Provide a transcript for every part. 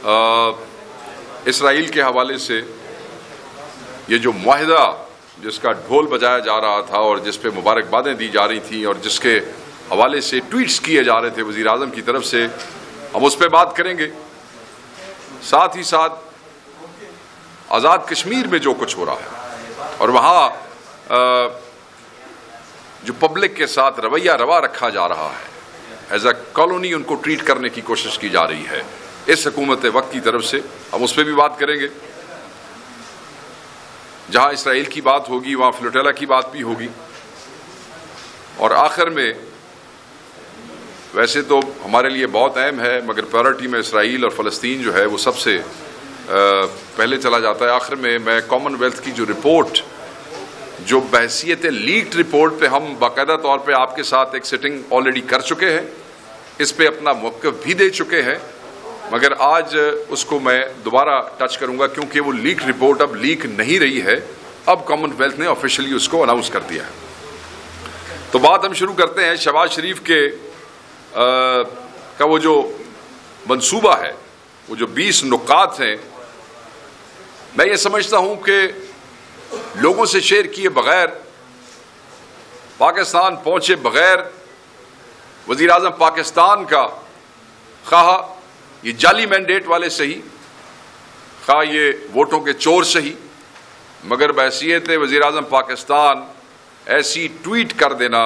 اسرائیل کے حوالے سے یہ جو معاہدہ جس کا ڈھول بجایا جا رہا تھا اور جس پہ مبارکبادیں دی جا رہی تھیں اور جس کے حوالے سے ٹویٹس کیے جا رہے تھے وزیر اعظم کی طرف سے، ہم اس پہ بات کریں گے. ساتھ ہی ساتھ آزاد کشمیر میں جو کچھ ہو رہا ہے اور وہاں جو پبلک کے ساتھ رویہ روا رکھا جا رہا ہے، ایز اے کالونی ان کو ٹریٹ کرنے کی کوشش کی جا رہی ہے اس حکومت وقت کی طرف سے، ہم اس پہ بھی بات کریں گے. جہاں اسرائیل کی بات ہوگی وہاں فلوٹیلا کی بات بھی ہوگی. اور آخر میں ویسے تو ہمارے لیے بہت اہم ہے مگر پرائرٹی میں اسرائیل اور فلسطین جو ہے وہ سب سے پہلے چلا جاتا ہے. آخر میں کامن ویلتھ کی جو رپورٹ جو بحیثیت لیکڈ رپورٹ پہ ہم باقاعدہ طور پہ آپ کے ساتھ ایک سیٹنگ آلریڈی کر چکے ہیں، اس پہ اپنا موقف بھی دے چکے ہیں، مگر آج اس کو میں دوبارہ ٹچ کروں گا کیونکہ وہ لیک رپورٹ اب لیک نہیں رہی ہے، اب کامن ویلتھ نے آفیشلی اس کو اناؤنس کر دیا ہے. تو بات ہم شروع کرتے ہیں شہباز شریف کے کا وہ جو منصوبہ ہے، وہ جو 20 نکات ہیں. میں یہ سمجھتا ہوں کہ لوگوں سے شیئر کیے بغیر، پاکستان پہنچے بغیر وزیر اعظم پاکستان کا، خواہ یہ جعلی مینڈیٹ والے صحیح، خواہ یہ ووٹوں کے چور صحیح، مگر بحیثیت وزیر اعظم پاکستان ایسی ٹویٹ کر دینا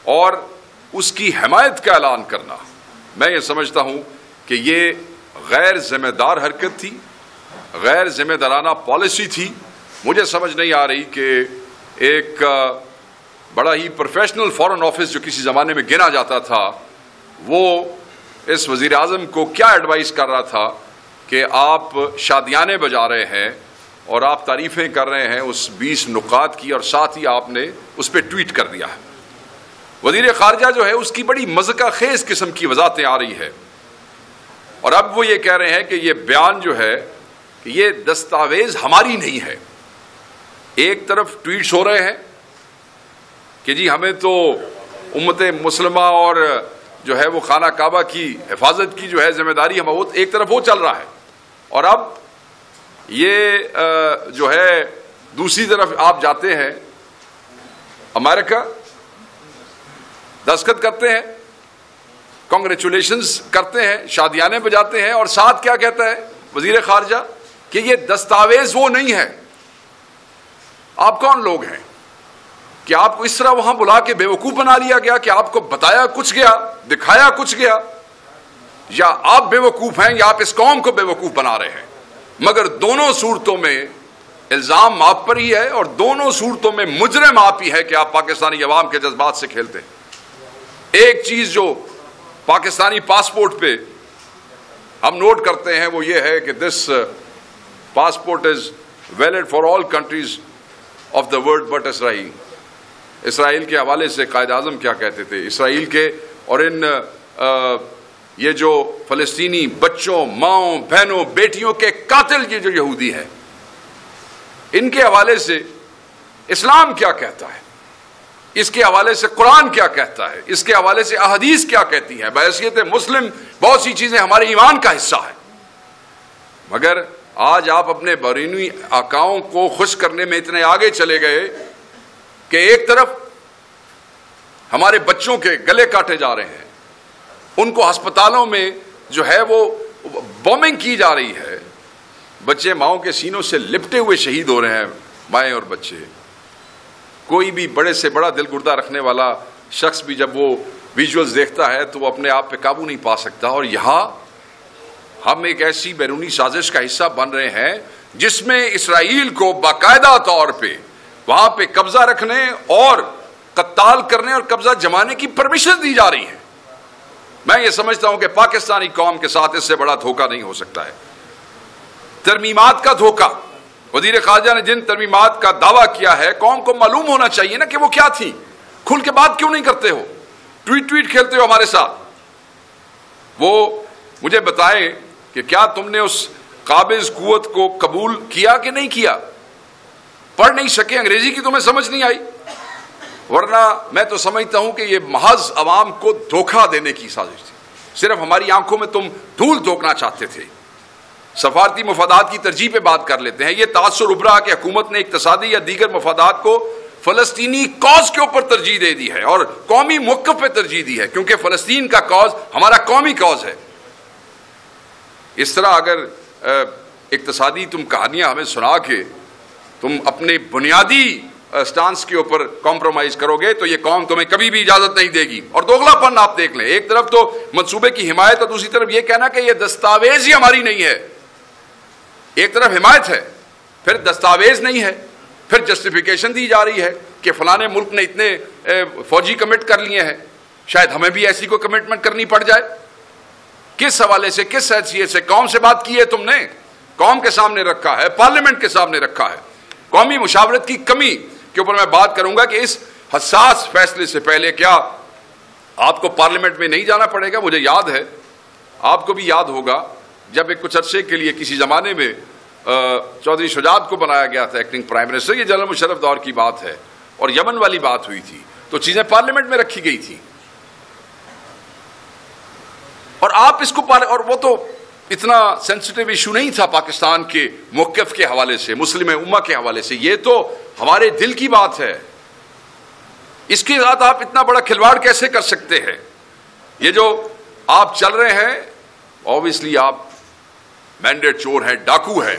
اور اس کی حمایت کا اعلان کرنا، میں یہ سمجھتا ہوں کہ یہ غیر ذمہ دار حرکت تھی، غیر ذمہ دارانہ پالیسی تھی. مجھے سمجھ نہیں آ رہی کہ ایک بڑا ہی پروفیشنل فارن آفس جو کسی زمانے میں گنا جاتا تھا، وہ اس وزیر اعظم کو کیا ایڈوائز کر رہا تھا کہ آپ شادیانے بجا رہے ہیں اور آپ تعریفیں کر رہے ہیں اس 20 نکات کی، اور ساتھ ہی آپ نے اس پہ ٹویٹ کر دیا ہے. وزیر خارجہ جو ہے اس کی بڑی مذاق خیز قسم کی وضاحتیں آ رہی ہے، اور اب وہ یہ کہہ رہے ہیں کہ یہ بیان جو ہے کہ یہ دستاویز ہماری نہیں ہے. ایک طرف ٹویٹس ہو رہے ہیں کہ جی ہمیں تو امت مسلمہ اور جو ہے وہ خانہ کعبہ کی حفاظت کی جو ہے ذمہ داری ہم، ایک طرف وہ چل رہا ہے، اور اب یہ جو ہے دوسری طرف آپ جاتے ہیں امریکہ، دستخط کرتے ہیں، کانگریچولیشنز کرتے ہیں، شادیانے بجاتے ہیں، اور ساتھ کیا کہتا ہے وزیر خارجہ کہ یہ دستاویز وہ نہیں ہے. آپ کون لوگ ہیں کہ آپ کو اس طرح وہاں بلا کے بیوقوف بنا لیا گیا کہ آپ کو بتایا کچھ گیا، دکھایا کچھ گیا؟ یا آپ بیوقوف ہیں یا آپ اس قوم کو بیوقوف بنا رہے ہیں؟ مگر دونوں صورتوں میں الزام آپ پر ہی ہے، اور دونوں صورتوں میں مجرم آپ ہی ہے کہ آپ پاکستانی عوام کے جذبات سے کھیلتے ہیں. ایک چیز جو پاکستانی پاسپورٹ پہ ہم نوٹ کرتے ہیں وہ یہ ہے کہ this passport is valid for all countries of the world but Israel. Israel کے حوالے سے قائد اعظم کیا کہتے تھے؟ اسرائیل کے اور ان یہ جو فلسطینی بچوں، ماؤں، بہنوں، بیٹیوں کے قاتل یہ جو یہودی ہیں، ان کے حوالے سے اسلام کیا کہتا ہے، اس کے حوالے سے قرآن کیا کہتا ہے، اس کے حوالے سے احادیث کیا کہتی ہیں. بحیثیت مسلم بہت سی چیزیں ہمارے ایمان کا حصہ ہیں، مگر آج آپ اپنے بیرونی آقاؤں کو خوش کرنے میں اتنے آگے چلے گئے کہ ایک طرف ہمارے بچوں کے گلے کاٹے جا رہے ہیں، ان کو ہسپتالوں میں جو ہے وہ بومنگ کی جا رہی ہے، بچے ماؤں کے سینوں سے لپٹے ہوئے شہید ہو رہے ہیں، مائیں اور بچے. کوئی بھی بڑے سے بڑا دل گردہ رکھنے والا شخص بھی جب وہ ویژولز دیکھتا ہے تو وہ اپنے آپ پہ قابو نہیں پا سکتا. اور یہاں ہم ایک ایسی بیرونی سازش کا حصہ بن رہے ہیں جس میں اسرائیل کو باقاعدہ طور پہ وہاں پہ قبضہ رکھنے اور قتال کرنے اور قبضہ جمانے کی پرمیشن دی جا رہی ہے. میں یہ سمجھتا ہوں کہ پاکستانی قوم کے ساتھ اس سے بڑا دھوکہ نہیں ہو سکتا ہے. ترمیمات کا دھوکہ، وزیر خارجہ نے جن ترمیمات کا دعویٰ کیا ہے، قوم کو معلوم ہونا چاہیے نا کہ وہ کیا تھیں. کھل کے بات کیوں نہیں کرتے ہو؟ ٹویٹ کھیلتے ہو ہمارے ساتھ. وہ مجھے بتائیں کہ کیا تم نے اس قابض قوت کو قبول کیا کہ نہیں کیا؟ پڑھ نہیں سکے، انگریزی کی تمہیں سمجھ نہیں آئی، ورنہ میں تو سمجھتا ہوں کہ یہ محض عوام کو دھوکہ دینے کی سازش تھی. صرف ہماری آنکھوں میں تم دھول دھونکنا چاہتے تھے سفارتی مفادات کی ترجیح پہ بات کر لیتے ہیں. یہ تاثر ابھرا کہ حکومت نے اقتصادی یا دیگر مفادات کو فلسطینی کاز کے اوپر ترجیح دے دی ہے اور قومی موقف پہ ترجیح دی ہے، کیونکہ فلسطین کا کاز ہمارا قومی کاز ہے. اس طرح اگر اقتصادی تم کہانیاں ہمیں سنا کے تم اپنے بنیادی سٹانس کے اوپر کمپرومائز کرو گے تو یہ قوم تمہیں کبھی بھی اجازت نہیں دے گی. اور دوغلا پن آپ دیکھ لیں، ایک طرف تو منصوبے کی حمایت اور دوسری طرف یہ کہنا کہ یہ دستاویز ہی ہماری نہیں ہے. ایک طرف حمایت ہے، پھر دستاویز نہیں ہے، پھر جسٹیفیکیشن دی جا رہی ہے کہ فلانے ملک نے اتنے فوجی کمٹ کر لیے ہیں، شاید ہمیں بھی ایسی کوئی کمٹمنٹ کرنی پڑ جائے. کس حوالے سے، کس حیثیت سے؟ قوم سے بات کی ہے تم نے، قوم کے سامنے رکھا ہے، پارلیمنٹ کے سامنے رکھا ہے. قومی مشاورت کی کمی کے اوپر میں بات کروں گا کہ اس حساس فیصلے سے پہلے کیا آپ کو پارلیمنٹ میں نہیں جانا پڑے گا؟ مجھے یاد ہے، آپ کو بھی یاد ہوگا، جب ایک کچھ عرصے کے لیے کسی زمانے میں چودھری شجاعت کو بنایا گیا تھا ایکٹنگ پرائم منسٹر، یہ جنرل مشرف دور کی بات ہے، اور یمن والی بات ہوئی تھی تو چیزیں پارلیمنٹ میں رکھی گئی تھی. اور آپ اس کو اور وہ تو اتنا سینسٹیو ایشو نہیں تھا پاکستان کے موقف کے حوالے سے، مسلم امہ کے حوالے سے. یہ تو ہمارے دل کی بات ہے. اس کے ساتھ آپ اتنا بڑا کھلواڑ کیسے کر سکتے ہیں؟ یہ جو آپ چل رہے ہیں، اوبیسلی آپ مینڈیٹ چور ہیں، ڈاکو ہیں،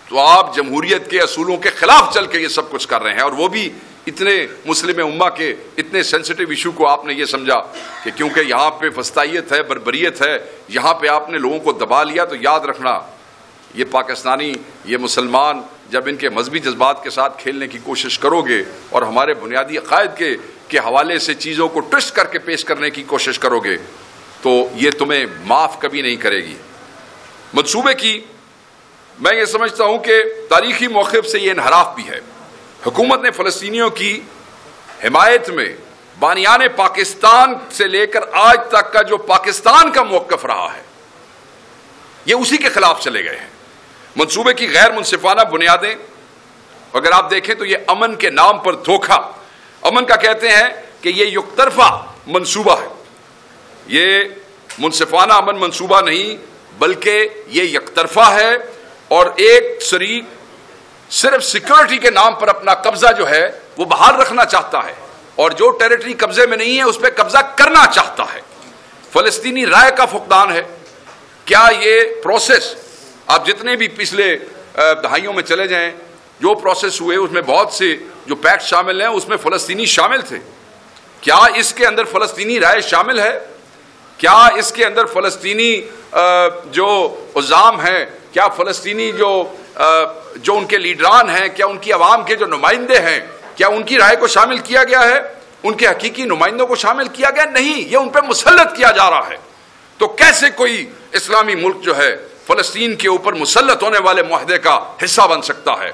تو آپ جمہوریت کے اصولوں کے خلاف چل کے یہ سب کچھ کر رہے ہیں. اور وہ بھی اتنے مسلم امہ کے اتنے سینسٹیو ایشو کو آپ نے یہ سمجھا کہ کیونکہ یہاں پہ فسطائیت ہے، بربریت ہے، یہاں پہ آپ نے لوگوں کو دبا لیا. تو یاد رکھنا، یہ پاکستانی، یہ مسلمان جب ان کے مذہبی جذبات کے ساتھ کھیلنے کی کوشش کرو گے اور ہمارے بنیادی عقائد کے حوالے سے چیزوں کو ٹوسٹ کر کے پیش کرنے کی کوشش کرو گے تو یہ تمہیں معاف کبھی نہیں کرے گی. منصوبے کی میں یہ سمجھتا ہوں کہ تاریخی موقف سے یہ انحراف بھی ہے. حکومت نے فلسطینیوں کی حمایت میں بانیان پاکستان سے لے کر آج تک کا جو پاکستان کا موقف رہا ہے، یہ اسی کے خلاف چلے گئے ہیں. منصوبے کی غیر منصفانہ بنیادیں اگر آپ دیکھیں تو یہ امن کے نام پر دھوکہ، امن کا کہتے ہیں کہ یہ یک طرفہ منصوبہ ہے. یہ منصفانہ امن منصوبہ نہیں بلکہ یہ یک طرفہ ہے، اور ایک شریک صرف سیکورٹی کے نام پر اپنا قبضہ جو ہے وہ بحال رکھنا چاہتا ہے، اور جو ٹیریٹری قبضے میں نہیں ہے اس پہ قبضہ کرنا چاہتا ہے. فلسطینی رائے کا فقدان ہے. کیا یہ پروسیس، آپ جتنے بھی پچھلے دہائیوں میں چلے جائیں، جو پروسیس ہوئے اس میں بہت سے جو پیکٹ شامل ہیں اس میں فلسطینی شامل تھے. کیا اس کے اندر فلسطینی رائے شامل ہے؟ کیا اس کے اندر فلسطینی جو عزام ہیں، کیا فلسطینی جو ان کے لیڈران ہیں، کیا ان کی عوام کے جو نمائندے ہیں، کیا ان کی رائے کو شامل کیا گیا ہے؟ ان کے حقیقی نمائندوں کو شامل کیا گیا نہیں، یہ ان پہ مسلط کیا جا رہا ہے. تو کیسے کوئی اسلامی ملک جو ہے فلسطین کے اوپر مسلط ہونے والے معاہدے کا حصہ بن سکتا ہے؟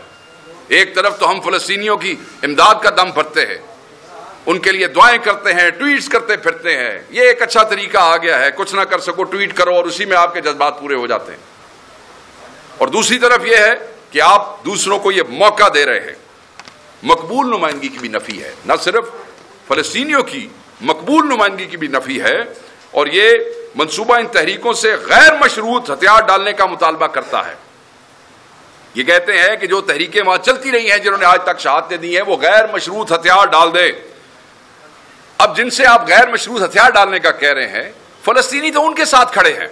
ایک طرف تو ہم فلسطینیوں کی امداد کا دم بھرتے ہیں، ان کے لیے دعائیں کرتے ہیں، ٹویٹس کرتے پھرتے ہیں. یہ ایک اچھا طریقہ آ گیا ہے، کچھ نہ کر سکو ٹویٹ کرو اور اسی میں آپ کے جذبات پورے ہو جاتے ہیں. اور دوسری طرف یہ ہے کہ آپ دوسروں کو یہ موقع دے رہے ہیں. مقبول نمائندگی کی بھی نفی ہے، نہ صرف فلسطینیوں کی، مقبول نمائندگی کی بھی نفی ہے. اور یہ منصوبہ ان تحریکوں سے غیر مشروط ہتھیار ڈالنے کا مطالبہ کرتا ہے. یہ کہتے ہیں کہ جو تحریکیں وہاں چلتی رہی ہیں، جنہوں نے آج تک شہادتیں دی ہیں، وہ غیر مشروط ہتھیار ڈال دے. اب جن سے آپ غیر مشروط ہتھیار ڈالنے کا کہہ رہے ہیں، فلسطینی تو ان کے ساتھ کھڑے ہیں.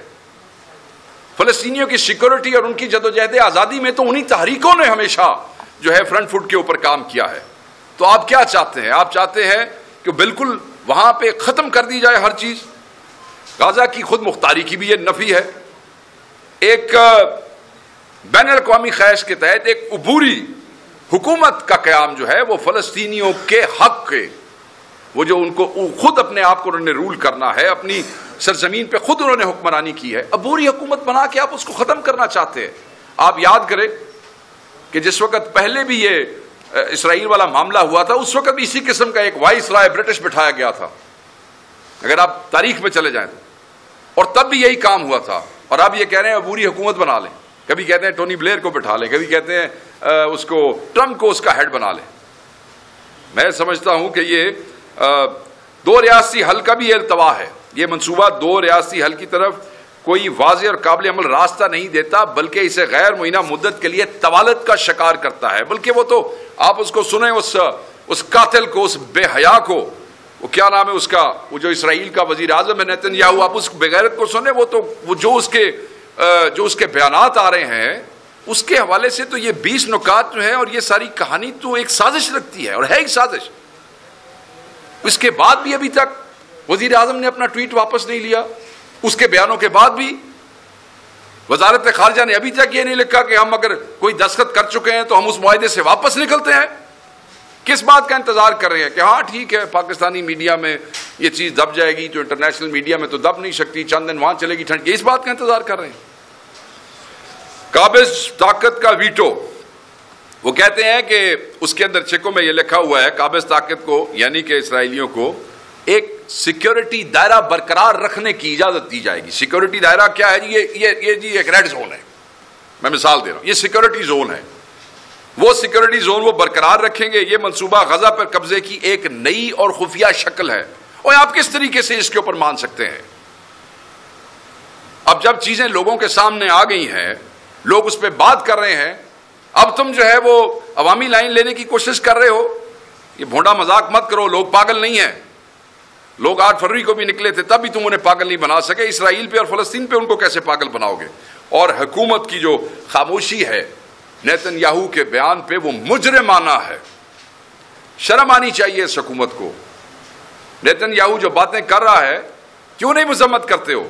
فلسطینیوں کی سیکورٹی اور ان کی جدوجہد آزادی میں تو انہی تحریکوں نے ہمیشہ جو ہے فرنٹ فٹ کے اوپر کام کیا ہے. تو آپ کیا چاہتے ہیں؟ آپ چاہتے ہیں کہ بالکل وہاں پہ ختم کر دی جائے ہر چیز. غزہ کی خود مختاری کی بھی یہ نفی ہے. ایک بین الاقوامی خیش کے تحت ایک عبوری حکومت کا قیام جو ہے وہ فلسطینیوں کے حق کے، وہ جو ان کو خود اپنے آپ کو انہوں نے رول کرنا ہے، اپنی سرزمین پہ خود انہوں نے حکمرانی کی ہے، عبوری حکومت بنا کے آپ اس کو ختم کرنا چاہتے ہیں. آپ یاد کریں کہ جس وقت پہلے بھی یہ اسرائیل والا معاملہ ہوا تھا، اس وقت بھی اسی قسم کا ایک وائس رائے برٹش بٹھایا گیا تھا، اگر آپ تاریخ میں چلے جائیں تو. اور تب بھی یہی کام ہوا تھا. اور آپ یہ کہہ رہے ہیں عبوری حکومت بنا لیں. کبھی کہتے ہیں ٹونی بلیئر کو بٹھا لیں، کبھی کہتے ہیں اس کو ٹرمپ کو اس کا ہیڈ بنا لیں. میں سمجھتا ہوں کہ یہ دو ریاستی حل کا بھی التوا ہے. یہ منصوبہ دو ریاستی حل کی طرف کوئی واضح اور قابل عمل راستہ نہیں دیتا بلکہ اسے غیر معینہ مدت کے لیے طوالت کا شکار کرتا ہے. بلکہ وہ تو آپ اس کو سنیں, اس قاتل کو, اس بے حیا کو, وہ کیا نام ہے اس کا, وہ جو اسرائیل کا وزیر اعظم ہے نیتن یاہو, آپ اس بغیرت کو سنیں. وہ تو وہ جو اس کے بیانات آ رہے ہیں اس کے حوالے سے تو یہ 20 نکات جو ہے اور یہ ساری کہانی تو ایک سازش لگتی ہے, اور ہے ایک سازش. اس کے بعد بھی ابھی تک وزیر اعظم نے اپنا ٹویٹ واپس نہیں لیا. اس کے بیانوں کے بعد بھی وزارت خارجہ نے ابھی تک یہ نہیں لکھا کہ ہم اگر کوئی دستخط کر چکے ہیں تو ہم اس معاہدے سے واپس نکلتے ہیں. کس بات کا انتظار کر رہے ہیں کہ ہاں ٹھیک ہے پاکستانی میڈیا میں یہ چیز دب جائے گی تو انٹرنیشنل میڈیا میں تو دب نہیں سکتی, چند دن وہاں چلے گی ٹھنڈ, اس بات کا انتظار کر رہے ہیں. قابض طاقت کا ویٹو, وہ کہتے ہیں کہ اس کے اندر چیکوں میں یہ لکھا ہوا ہے قابض طاقت کو یعنی کہ اسرائیلیوں کو ایک سیکیورٹی دائرہ برقرار رکھنے کی اجازت دی جائے گی. سیکیورٹی دائرہ کیا ہے جی؟ یہ جی ایک ریڈ زون ہے, میں مثال دے رہا ہوں, یہ سیکیورٹی زون ہے. وہ سیکیورٹی زون وہ برقرار رکھیں گے. یہ منصوبہ غزہ پر قبضے کی ایک نئی اور خفیہ شکل ہے. اور آپ کس طریقے سے اس کے اوپر مان سکتے ہیں؟ اب جب چیزیں لوگوں کے سامنے آ گئی ہیں, لوگ اس پہ بات کر رہے ہیں, اب تم جو ہے وہ عوامی لائن لینے کی کوشش کر رہے ہو. یہ بھونڈا مذاق مت کرو, لوگ پاگل نہیں ہیں. لوگ 8 فروری کو بھی نکلے تھے, تب بھی تم انہیں پاگل نہیں بنا سکے. اسرائیل پہ اور فلسطین پہ ان کو کیسے پاگل بناؤ گے؟ اور حکومت کی جو خاموشی ہے نیتن یاہو کے بیان پہ وہ مجرمانہ ہے. شرم آنی چاہیے اس حکومت کو. نیتن یاہو جو باتیں کر رہا ہے کیوں نہیں مذمت کرتے ہو؟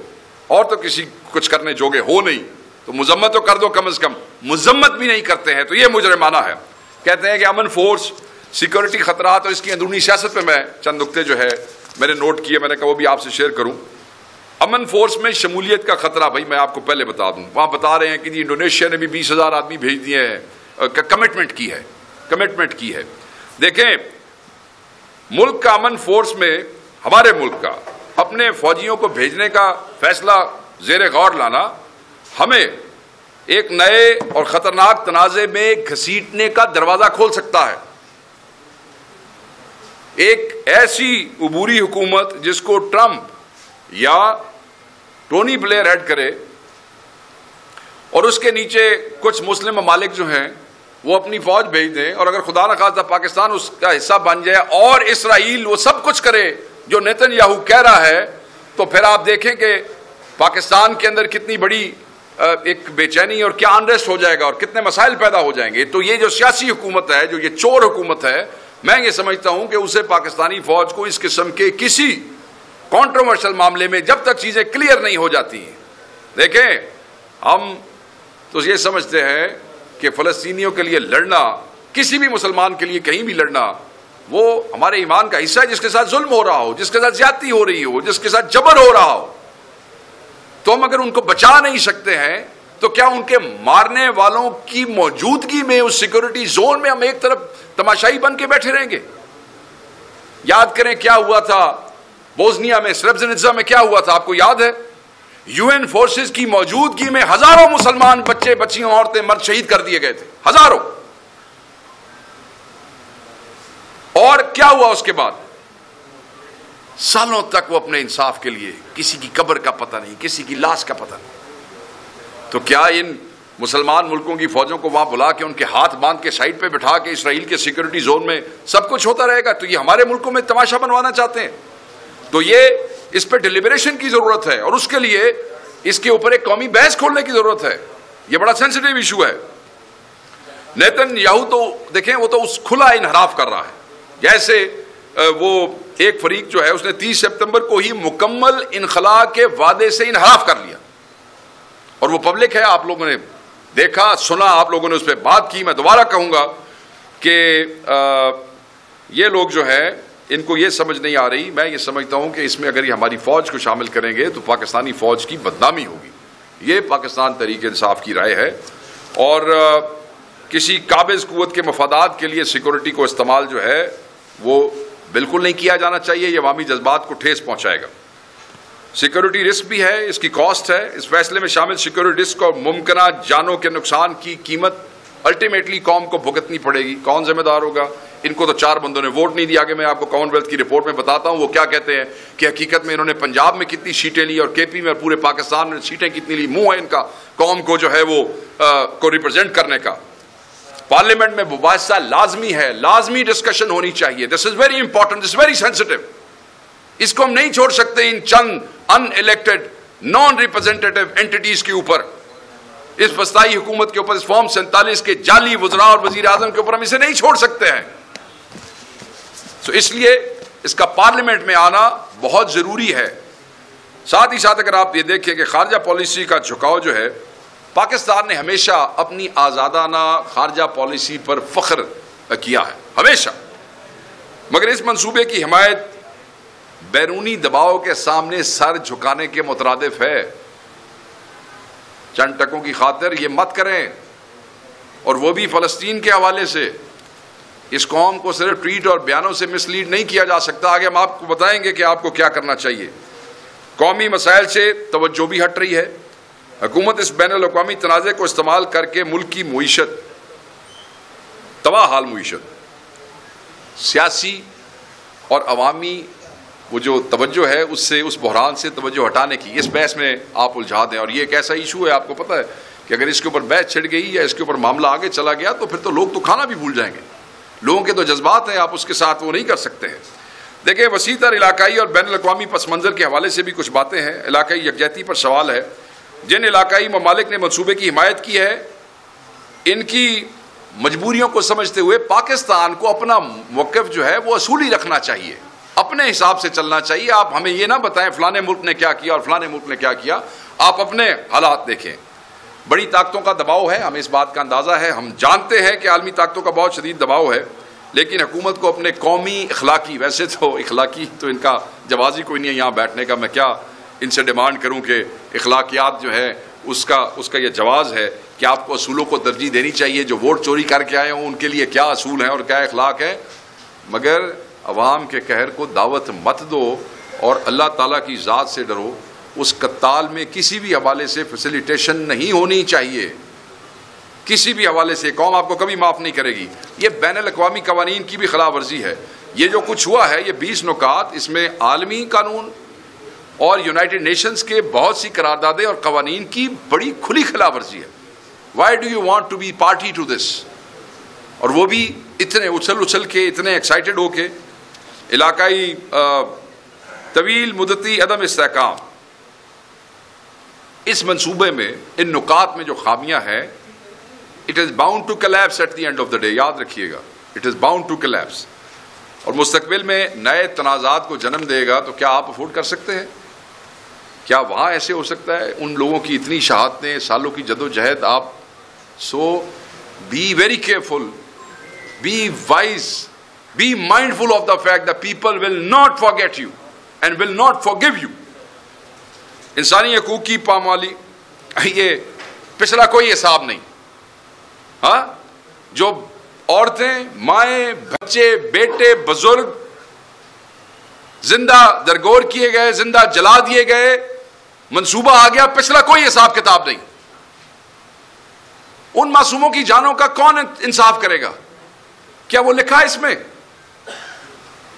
اور تو کسی کچھ کرنے جوگے ہو نہیں تو مذمت تو کر دو کم از کم. مذمت بھی نہیں کرتے ہیں تو یہ مجرمانہ ہے. کہتے ہیں کہ امن فورس, سیکورٹی خطرات اور اس کی اندرونی سیاست پہ میں چند نقطے جو ہے میں نے نوٹ کیے, میں نے کہا وہ بھی آپ سے شیئر کروں. امن فورس میں شمولیت کا خطرہ, بھائی میں آپ کو پہلے بتا دوں, وہاں بتا رہے ہیں کہ جی انڈونیشیا نے بھی 20,000 آدمی بھیج دیے ہیں, کمٹمنٹ کی ہے. دیکھیں ملک کا امن فورس میں, ہمارے ملک کا اپنے فوجیوں کو بھیجنے کا فیصلہ زیر غور لانا ہمیں ایک نئے اور خطرناک تنازع میں گھسیٹنے کا دروازہ کھول سکتا ہے. ایک ایسی عبوری حکومت جس کو ٹرمپ یا ٹونی بلیئر ہیڈ کرے اور اس کے نیچے کچھ مسلم ممالک جو ہیں وہ اپنی فوج بھیج دیں, اور اگر خدا نخواستہ پاکستان اس کا حصہ بن جائے اور اسرائیل وہ سب کچھ کرے جو نیتن یاہو کہہ رہا ہے, تو پھر آپ دیکھیں کہ پاکستان کے اندر کتنی بڑی ایک بے چینی اور کیا انریسٹ ہو جائے گا اور کتنے مسائل پیدا ہو جائیں گے. تو یہ جو سیاسی حکومت ہے, جو یہ چور حکومت ہے, میں یہ سمجھتا ہوں کہ اسے پاکستانی فوج کو اس قسم کے کسی کانٹروورشل معاملے میں جب تک چیزیں کلیئر نہیں ہو جاتی ہیں, دیکھیں ہم تو یہ سمجھتے ہیں کہ فلسطینیوں کے لیے لڑنا, کسی بھی مسلمان کے لیے کہیں بھی لڑنا, وہ ہمارے ایمان کا حصہ ہے. جس کے ساتھ ظلم ہو رہا ہو, جس کے ساتھ زیادتی ہو رہی ہو, جس کے ساتھ جبر ہو رہا ہو, تو ہم اگر ان کو بچا نہیں سکتے ہیں تو کیا ان کے مارنے والوں کی موجودگی میں اس سیکورٹی زون میں ہم ایک طرف تماشائی بن کے بیٹھے رہیں گے؟ یاد کریں کیا ہوا تھا بوسنیا میں, سربزنیتزا میں کیا ہوا تھا, آپ کو یاد ہے؟ یو این فورسز کی موجودگی میں ہزاروں مسلمان بچے, بچیاں, عورتیں, مرد شہید کر دیے گئے تھے, ہزاروں. اور کیا ہوا اس کے بعد؟ سالوں تک وہ اپنے انصاف کے لیے, کسی کی قبر کا پتہ نہیں, کسی کی لاش کا پتہ نہیں. تو کیا ان مسلمان ملکوں کی فوجوں کو وہاں بلا کے ان کے ہاتھ باندھ کے سائڈ پہ بٹھا کے اسرائیل کے سیکورٹی زون میں سب کچھ ہوتا رہے گا؟ تو یہ ہمارے ملکوں میں تماشا بنوانا چاہتے ہیں. تو یہ اس پہ ڈیلیبریشن کی ضرورت ہے, اور اس کے لیے اس کے اوپر ایک قومی بحث کھولنے کی ضرورت ہے. یہ بڑا سینسیٹیو ایشو ہے. نیتن یاہو تو دیکھیں وہ تو اس کھلا انحراف کر رہا ہے. جیسے وہ ایک فریق جو ہے اس نے 30 سپتمبر کو ہی مکمل انخلاء کے وعدے سے انحراف کر لیا, اور وہ پبلک ہے, آپ لوگوں نے دیکھا سنا, آپ لوگوں نے اس پہ بات کی. میں دوبارہ کہوں گا کہ یہ لوگ جو ہے ان کو یہ سمجھ نہیں آ رہی. میں یہ سمجھتا ہوں کہ اس میں اگر یہ ہماری فوج کو شامل کریں گے تو پاکستانی فوج کی بدنامی ہوگی. یہ پاکستان تحریک انصاف کی رائے ہے, اور کسی قابض قوت کے مفادات کے لیے سیکورٹی کو استعمال جو ہے وہ بالکل نہیں کیا جانا چاہیے. یہ عوامی جذبات کو ٹھیس پہنچائے گا. سیکورٹی رسک بھی ہے, اس کی کاسٹ ہے. اس فیصلے میں شامل سیکورٹی رسک اور ممکنہ جانوں کے نقصان کی قیمت الٹیمیٹلی قوم کو بھگتنی پڑے گی. کون ذمہ دار ہوگا؟ ان کو تو 4 بندوں نے ووٹ نہیں دیا کہ میں آپ کو کامن ویلتھ کی رپورٹ میں بتاتا ہوں وہ کیا کہتے ہیں کہ حقیقت میں انہوں نے پنجاب میں کتنی سیٹیں لی اور کے پی میں اور پورے پاکستان میں سیٹیں کتنی لی. منہ ہے ان کا قوم کو جو ہے وہ کو ریپرزینٹ کرنے کا. پارلیمنٹ میں مباحثہ لازمی ہے, لازمی ڈسکشن ہونی چاہیے. This is very important, this very sensitive. اس کو ہم نہیں چھوڑ سکتے ان چند unelected non representative entities کے اوپر, اس وسطائی حکومت کے اوپر, اس فارم 47 کے جعلی وزراء اور وزیر اعظم کے اوپر ہم اسے نہیں چھوڑ سکتے ہیں. تو اس لیے اس کا پارلیمنٹ میں آنا بہت ضروری ہے. ساتھ ہی ساتھ اگر آپ یہ دیکھیں کہ خارجہ پالیسی کا جھکاؤ جو ہے, پاکستان نے ہمیشہ اپنی آزادانہ خارجہ پالیسی پر فخر کیا ہے ہمیشہ, مگر اس منصوبے کی حمایت بیرونی دباؤ کے سامنے سر جھکانے کے مترادف ہے. چند ٹکوں کی خاطر یہ مت کریں, اور وہ بھی فلسطین کے حوالے سے. اس قوم کو صرف ٹویٹ اور بیانوں سے مسلیڈ نہیں کیا جا سکتا. آگے ہم آپ کو بتائیں گے کہ آپ کو کیا کرنا چاہیے. قومی مسائل سے توجہ بھی ہٹ رہی ہے. حکومت اس بین الاقوامی تنازع کو استعمال کر کے ملک کی معیشت, تباہ حال معیشت, سیاسی اور عوامی وہ جو توجہ ہے اس سے, اس بحران سے توجہ ہٹانے کی اس بحث میں آپ الجھا دیں. اور یہ ایک ایسا ایشو ہے, آپ کو پتہ ہے کہ اگر اس کے اوپر بحث چھڑ گئی یا اس کے اوپر معاملہ آگے چلا گیا تو پھر تو لوگ تو کھانا بھی بھول جائیں گے. لوگوں کے تو جذبات ہیں, آپ اس کے ساتھ وہ نہیں کر سکتے ہیں. دیکھیں, وسیع تر علاقائی اور بین الاقوامی پس منظر کے حوالے سے بھی کچھ باتیں ہیں. علاقائی یکجہتی پر سوال ہے. جن علاقائی ممالک نے منصوبے کی حمایت کی ہے, ان کی مجبوریوں کو سمجھتے ہوئے پاکستان کو اپنا موقف جو ہے وہ اصولی رکھنا چاہیے, اپنے حساب سے چلنا چاہیے. آپ ہمیں یہ نہ بتائیں فلانے ملک نے کیا کیا اور فلانے ملک نے کیا کیا. آپ اپنے حالات دیکھیں. بڑی طاقتوں کا دباؤ ہے, ہمیں اس بات کا اندازہ ہے. ہم جانتے ہیں کہ عالمی طاقتوں کا بہت شدید دباؤ ہے, لیکن حکومت کو اپنے قومی اخلاقی, ویسے تو اخلاقی تو ان کا جواز ہی کوئی نہیں ہے یہاں بیٹھنے کا, میں کیا ان سے ڈیمانڈ کروں کہ اخلاقیات جو ہے اس کا یہ جواز ہے کہ آپ کو اصولوں کو ترجیح دینی چاہیے. جو ووٹ چوری کر کے آئے ہوں ان کے لیے کیا اصول ہیں اور کیا اخلاق ہے, مگر عوام کے قہر کو دعوت مت دو اور اللہ تعالیٰ کی ذات سے ڈرو. اس قتال میں کسی بھی حوالے سے فیسیلیٹیشن نہیں ہونی چاہیے, کسی بھی حوالے سے. قوم آپ کو کبھی معاف نہیں کرے گی. یہ بین الاقوامی قوانین کی بھی خلاف ورزی ہے. یہ جو کچھ ہوا ہے, یہ 20 نکات, اس میں عالمی قانون اور یونائٹڈ نیشنز کے بہت سی قراردادیں اور قوانین کی بڑی کھلی خلاف ورزی ہے. Why do you want to be party to this? اور وہ بھی اتنے اچھل کے, اتنے ایکسائٹڈ ہو کے. علاقائی طویل مدتی عدم استحکام, اس منصوبے میں ان نکات میں جو خامیاں ہیں, it is bound to collapse at the end of the day. یاد رکھیے گا, it is bound to collapse. اور مستقبل میں نئے تنازعات کو جنم دے گا. تو کیا آپ افورڈ کر سکتے ہیں؟ کیا وہاں ایسے ہو سکتا ہے؟ ان لوگوں کی اتنی شہادتیں, سالوں کی جدوجہد. آپ so be very careful, be wise, be mindful of the fact that people will not forget you and will not forgive you. انسانی حقوق کی پامالی, یہ پچھلا کوئی حساب نہیں. ہاں, جو عورتیں, مائیں, بچے, بیٹے, بزرگ زندہ درگور کیے گئے, زندہ جلا دیے گئے, منصوبہ آ گیا, پچھلا کوئی حساب کتاب نہیں. ان معصوموں کی جانوں کا کون انصاف کرے گا؟ کیا وہ لکھا اس میں؟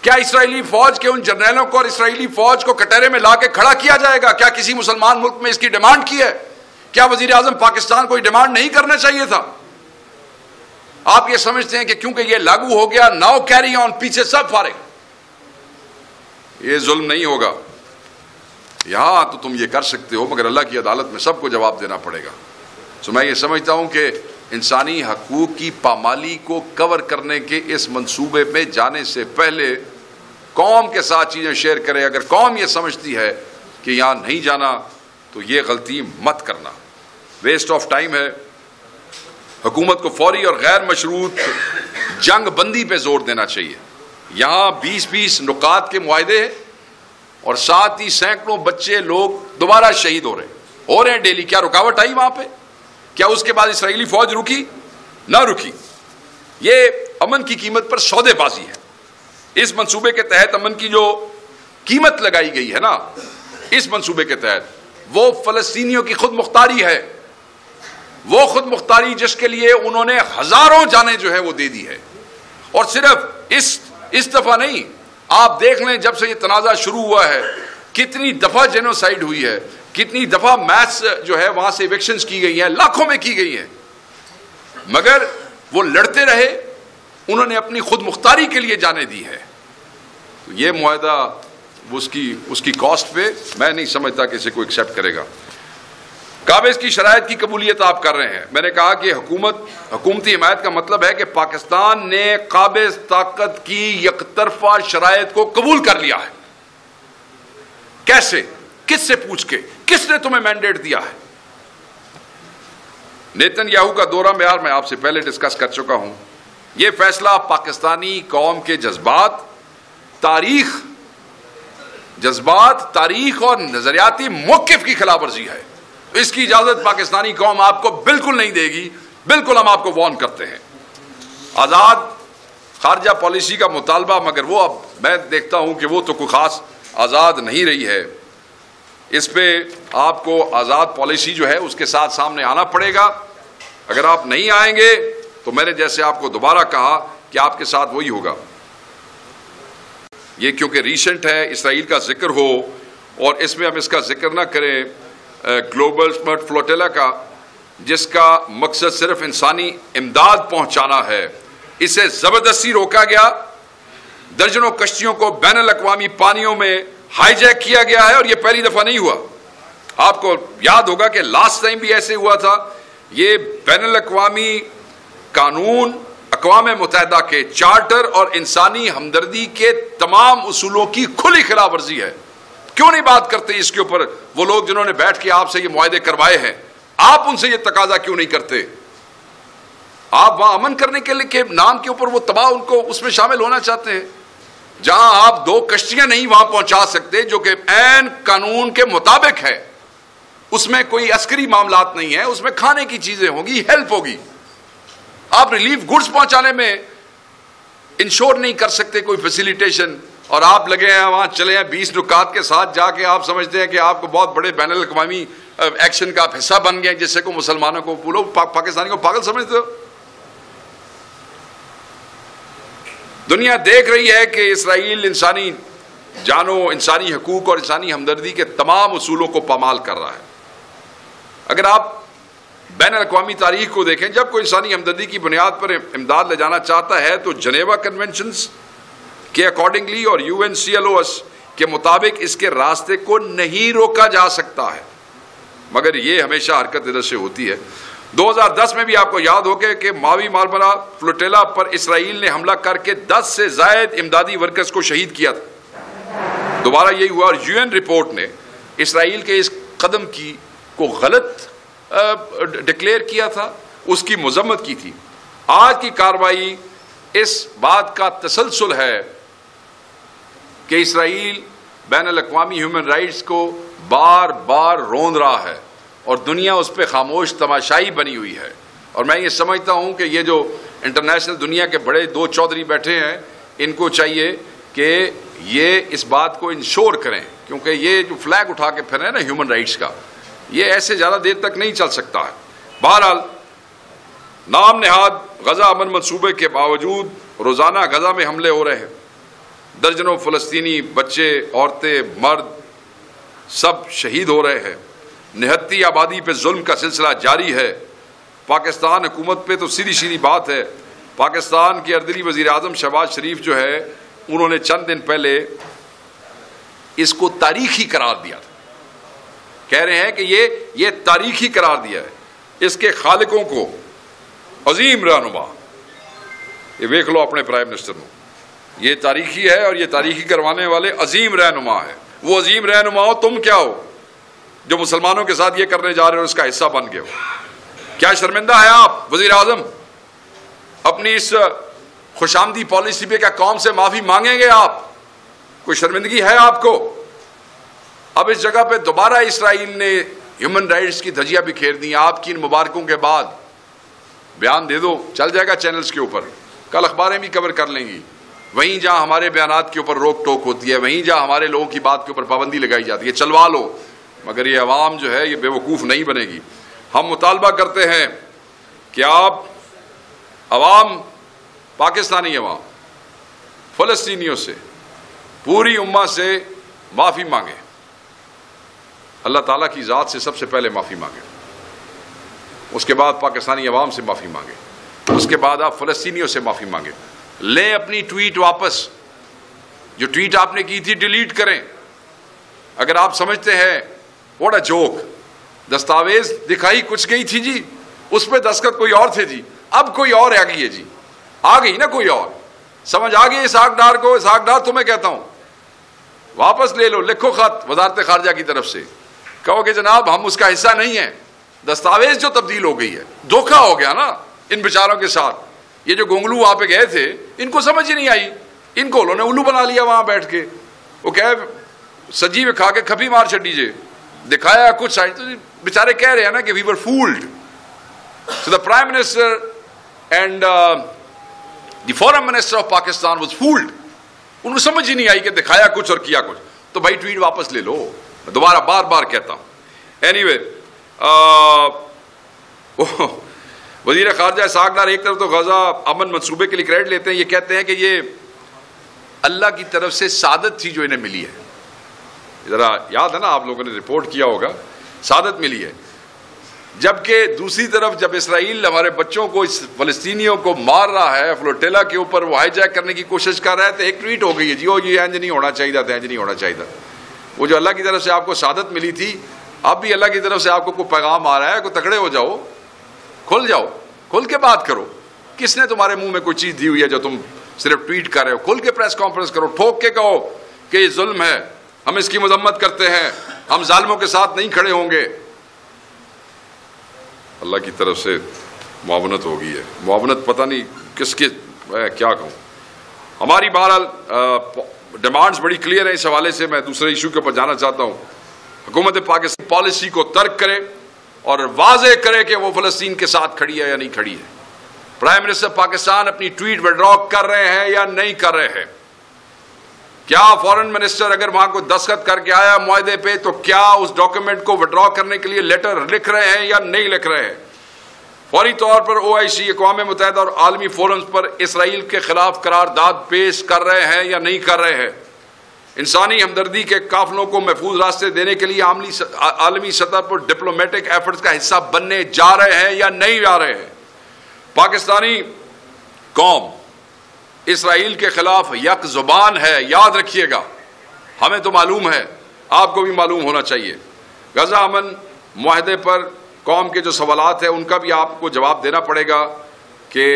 کیا اسرائیلی فوج کے ان جرنیلوں کو اور اسرائیلی فوج کو کٹہرے میں لا کے کھڑا کیا جائے گا؟ کیا کسی مسلمان ملک میں اس کی ڈیمانڈ کی ہے؟ کیا وزیر اعظم پاکستان کو یہ ڈیمانڈ نہیں کرنا چاہیے تھا؟ آپ یہ سمجھتے ہیں کہ کیونکہ یہ لاگو ہو گیا, ناؤ کیری آن, پیچھے سب فارغ. یہ ظلم نہیں ہوگا. یہاں تو تم یہ کر سکتے ہو, مگر اللہ کی عدالت میں سب کو جواب دینا پڑے گا. تو میں یہ سمجھتا ہوں کہ انسانی حقوق کی پامالی کو کور کرنے کے اس منصوبے میں جانے سے پہلے قوم کے ساتھ چیزیں شیئر کرے. اگر قوم یہ سمجھتی ہے کہ یہاں نہیں جانا تو یہ غلطی مت کرنا, ویسٹ آف ٹائم ہے. حکومت کو فوری اور غیر مشروط جنگ بندی پہ زور دینا چاہیے. یہاں 20 نکات کے معاہدے ہیں اور ساتھ ہی سینکڑوں بچے لوگ دوبارہ شہید ہو رہے ہیں ڈیلی. کیا رکاوٹ آئی وہاں پہ؟ کیا اس کے بعد اسرائیلی فوج رکی؟ نہ رکی. یہ امن کی قیمت پر سودے بازی ہے. اس منصوبے کے تحت امن کی جو قیمت لگائی گئی ہے نا, اس منصوبے کے تحت وہ فلسطینیوں کی خود مختاری ہے. وہ خود مختاری جس کے لیے انہوں نے ہزاروں جانیں جو ہے وہ دے دی ہے, اور صرف اس دفعہ نہیں، آپ دیکھ لیں جب سے یہ تنازع شروع ہوا ہے کتنی دفعہ جینوسائیڈ ہوئی ہے، کتنی دفعہ میس جو ہے وہاں سے ایوکشنز کی گئی ہیں، لاکھوں میں کی گئی ہیں، مگر وہ لڑتے رہے، انہوں نے اپنی خود مختاری کے لیے جانیں دی ہے۔ یہ معاہدہ اس کی کاسٹ پہ میں نہیں سمجھتا کہ اسے کوئی ایکسیپٹ کرے گا۔ قابض کی شرائط کی قبولیت آپ کر رہے ہیں، میں نے کہا کہ حکومتی حمایت کا مطلب ہے کہ پاکستان نے قابض طاقت کی یک طرفہ شرائط کو قبول کر لیا ہے۔ کیسے؟ کس سے پوچھ کے؟ کس نے تمہیں مینڈیٹ دیا ہے؟ نیتن یاہو کا دورہ معیار میں آپ سے پہلے ڈسکس کر چکا ہوں۔ یہ فیصلہ پاکستانی قوم کے جذبات، تاریخ اور نظریاتی موقف کی خلاف ورزی ہے۔ اس کی اجازت پاکستانی قوم آپ کو بالکل نہیں دے گی، بالکل ہم آپ کو وارن کرتے ہیں۔ آزاد خارجہ پالیسی کا مطالبہ، مگر وہ اب میں دیکھتا ہوں کہ وہ تو کوئی خاص آزاد نہیں رہی ہے۔ اس پہ آپ کو آزاد پالیسی جو ہے اس کے ساتھ سامنے آنا پڑے گا۔ اگر آپ نہیں آئیں گے تو میں نے جیسے آپ کو دوبارہ کہا کہ آپ کے ساتھ وہی ہوگا۔ یہ کیونکہ ریسنٹ ہے، اسرائیل کا ذکر ہو اور اس میں ہم اس کا ذکر نہ کریں گلوبل سمرٹ فلوٹیلا کا، جس کا مقصد صرف انسانی امداد پہنچانا ہے، اسے زبردستی روکا گیا۔ درجنوں کشتیوں کو بین الاقوامی پانیوں میں ہائی جیک کیا گیا ہے، اور یہ پہلی دفعہ نہیں ہوا۔ آپ کو یاد ہوگا کہ لاسٹ ٹائم بھی ایسے ہوا تھا۔ یہ بین الاقوامی قانون، اقوام متحدہ کے چارٹر اور انسانی ہمدردی کے تمام اصولوں کی کھلی خلاف ورزی ہے۔ کیوں نہیں بات کرتے اس کے اوپر وہ لوگ جنہوں نے بیٹھ کے آپ سے یہ معاہدے کروائے ہیں؟ آپ ان سے یہ تقاضا کیوں نہیں کرتے؟ آپ وہاں امن کرنے کے نام کے اوپر وہ تباہ ان کو اس میں شامل ہونا چاہتے ہیں۔ جہاں آپ 2 کشتیاں نہیں وہاں پہنچا سکتے جو کہ عین قانون کے مطابق ہے، اس میں کوئی عسکری معاملات نہیں ہے، اس میں کھانے کی چیزیں ہوں گی، ہیلپ ہوگی۔ آپ ریلیف گڈز پہنچانے میں انشور نہیں کر سکتے کوئی فیسیلیٹیشن، اور آپ لگے ہیں وہاں چلے ہیں 20 نکات کے ساتھ جا کے آپ سمجھتے ہیں کہ آپ کو بہت بڑے بین الاقوامی ایکشن کا حصہ بن گئے، جس سے کو مسلمانوں کو بولو پاکستانی کو پاگل سمجھتے ہو۔ دنیا دیکھ رہی ہے کہ اسرائیل انسانی جانوں، انسانی حقوق اور انسانی ہمدردی کے تمام اصولوں کو پامال کر رہا ہے۔ اگر آپ بین الاقوامی تاریخ کو دیکھیں، جب کوئی انسانی ہمدردی کی بنیاد پر امداد لے جانا چاہتا ہے تو جنیوا کنونشنز کے اکارڈنگلی اور UNCLOS کے مطابق اس کے راستے کو نہیں روکا جا سکتا ہے، مگر یہ ہمیشہ حرکت ادھر سے ہوتی ہے۔ 2010 میں بھی آپ کو یاد ہوگا کہ ماوی مارمرا فلوٹیلا پر اسرائیل نے حملہ کر کے 10 سے زائد امدادی ورکرز کو شہید کیا تھا۔ دوبارہ یہی ہوا، اور UN رپورٹ نے اسرائیل کے اس قدم کو غلط ڈکلیئر کیا تھا، اس کی مذمت کی تھی۔ آج کی کارروائی اس بات کا تسلسل ہے کہ اسرائیل بین الاقوامی ہیومن رائٹس کو بار بار روند رہا ہے اور دنیا اس پہ خاموش تماشائی بنی ہوئی ہے۔ اور میں یہ سمجھتا ہوں کہ یہ جو انٹرنیشنل دنیا کے بڑے 2 چودھری بیٹھے ہیں، ان کو چاہیے کہ یہ اس بات کو انشور کریں، کیونکہ یہ جو فلیگ اٹھا کے پھر رہے ہیں نا ہیومن رائٹس کا، یہ ایسے زیادہ دیر تک نہیں چل سکتا ہے۔ بہرحال نام نہاد غزہ امن منصوبے کے باوجود روزانہ غزہ میں حملے ہو رہے ہیں، درجنوں فلسطینی بچے، عورتیں، مرد سب شہید ہو رہے ہیں، نہتی آبادی پہ ظلم کا سلسلہ جاری ہے۔ پاکستان حکومت پہ تو سیدھی بات ہے، پاکستان کے اردلی وزیر اعظم شہباز شریف جو ہے، انہوں نے چند دن پہلے اس کو تاریخی قرار دیا تھا۔ کہہ رہے ہیں کہ یہ تاریخی قرار دیا ہے، اس کے خالقوں کو عظیم رہنما، یہ دیکھ لو اپنے پرائم منسٹر میں، یہ تاریخی ہے اور یہ تاریخی کروانے والے عظیم رہنما ہے۔ وہ عظیم رہنما ہو، تم کیا ہو جو مسلمانوں کے ساتھ یہ کرنے جا رہے ہو، اس کا حصہ بن گئے ہو؟ کیا شرمندہ ہے آپ وزیر اعظم؟ اپنی اس خوش آمدی پالیسی پہ کیا قوم سے معافی مانگیں گے آپ؟ کوئی شرمندگی ہے آپ کو؟ اب اس جگہ پہ دوبارہ اسرائیل نے ہیومن رائٹس کی دھجیاں بکھیر دی۔ آپ کی ان مبارکوں کے بعد بیان دے دو، چل جائے گا چینلز کے اوپر، کل اخباریں بھی کور کر لیں گی۔ وہیں جہاں ہمارے بیانات کے اوپر روک ٹوک ہوتی ہے، وہیں جہاں ہمارے لوگوں کی بات کے اوپر پابندی لگائی جاتی ہے، چلوا لو، مگر یہ عوام جو ہے یہ بے وقوف نہیں بنے گی۔ ہم مطالبہ کرتے ہیں کہ آپ عوام پاکستانی عوام فلسطینیوں سے، پوری امت سے معافی مانگے، اللہ تعالیٰ کی ذات سے سب سے پہلے معافی مانگے، اس کے بعد پاکستانی عوام سے معافی مانگے، اس کے بعد آپ فلسطینیوں سے معافی مانگے، لیں اپنی ٹویٹ واپس، جو ٹویٹ آپ نے کی تھی ڈیلیٹ کریں۔ اگر آپ سمجھتے ہیں واٹ اے جوک، دستاویز دکھائی کچھ گئی تھی جی، اس پہ دستخط کوئی اور تھے جی، اب کوئی اور آ گئی ہے جی، آ گئی نا کوئی اور، سمجھ آ گئی اسحاق ڈار کو؟ اسحاق ڈار تمہیں کہتا ہوں واپس لے لو، لکھو خط وزارت خارجہ کی طرف سے، کہو کہ جناب ہم اس کا حصہ نہیں ہیں، دستاویز جو تبدیل ہو گئی ہے، دھوکہ ہو گیا نا ان بیچاروں کے ساتھ۔ یہ جو گونگلو وہاں پہ گئے تھے ان کو سمجھ ہی نہیں آئی، ان کو انہوں نے الو بنا لیا وہاں بیٹھ کے، وہ کہ سجی میں کھا کے کھپی مار چھڈیجے، دکھایا کچھ آئی، تو بیچارے کہہ رہے ہیں نا کہ وی ور fold. So the Prime Minister and the Foreign Minister of Pakistan was fooled. ان کو سمجھ ہی نہیں آئی کہ دکھایا کچھ اور کیا کچھ، تو بھائی ٹویٹ واپس لے لو، میں دوبارہ بار بار کہتا ہوں۔ اینی وے وزیر خارجہ اسحاق ڈار ایک طرف تو غزہ امن منصوبے کے لیے کریڈٹ لیتے ہیں، یہ کہتے ہیں کہ یہ اللہ کی طرف سے سعادت تھی جو انہیں ملی ہے، ذرا یاد ہے نا آپ لوگوں نے رپورٹ کیا ہوگا، سعادت ملی ہے، جبکہ دوسری طرف جب اسرائیل ہمارے بچوں کو، اس فلسطینیوں کو مار رہا ہے، فلوٹیلا کے اوپر وہ ہائی جیک کرنے کی کوشش کر رہا ہے، تو ایک ٹویٹ ہو گئی ہے جی وہ یہ انج نہیں ہونا چاہیے تھا، انج نہیں ہونا چاہیے تھا۔ وہ جو اللہ کی طرف سے آپ کو سعادت ملی تھی، اب بھی اللہ کی طرف سے آپ کو کوئی پیغام آ رہا ہے، کوئی تکڑے ہو جاؤ، کھل جاؤ، کھل کے بات کرو۔ کس نے تمہارے منہ میں کوئی چیز دی ہوئی ہے جو تم صرف ٹویٹ کر رہے ہو؟ کھل کے پریس کانفرنس کرو، ٹھوک کے کہو کہ یہ ظلم ہے، ہم اس کی مذمت کرتے ہیں، ہم ظالموں کے ساتھ نہیں کھڑے ہوں گے۔ اللہ کی طرف سے معاونت ہو گئی ہے، معاونت پتہ نہیں کس کے، کیا کہوں۔ ہماری بہرحال ڈیمانڈز بڑی کلیئر ہیں، اس حوالے سے میں دوسرے ایشو کے اوپر جانا چاہتا ہوں۔ حکومت پاکستان پالیسی کو ترک کرے اور واضح کرے کہ وہ فلسطین کے ساتھ کھڑی ہے یا نہیں کھڑی ہے۔ پرائم منسٹر پاکستان اپنی ٹویٹ وڈرا کر رہے ہیں یا نہیں کر رہے ہیں؟ کیا فورن منسٹر اگر وہاں کو دستخط کر کے آیا معاہدے پہ تو کیا اس ڈاکیومنٹ کو وڈرا کرنے کے لیے لیٹر لکھ رہے ہیں یا نہیں لکھ رہے ہیں؟ فوری طور پر OIC اقوام متحدہ اور عالمی فورمز پر اسرائیل کے خلاف قرارداد پیش کر رہے ہیں یا نہیں کر رہے ہیں؟ انسانی ہمدردی کے قافلوں کو محفوظ راستے دینے کے لیے عالمی سطح پر ڈپلومیٹک ایفرٹس کا حصہ بننے جا رہے ہیں یا نہیں جا رہے ہیں؟ پاکستانی قوم اسرائیل کے خلاف یک زبان ہے، یاد رکھیے گا، ہمیں تو معلوم ہے، آپ کو بھی معلوم ہونا چاہیے۔ غزہ امن معاہدے پر قوم کے جو سوالات ہیں ان کا بھی آپ کو جواب دینا پڑے گا کہ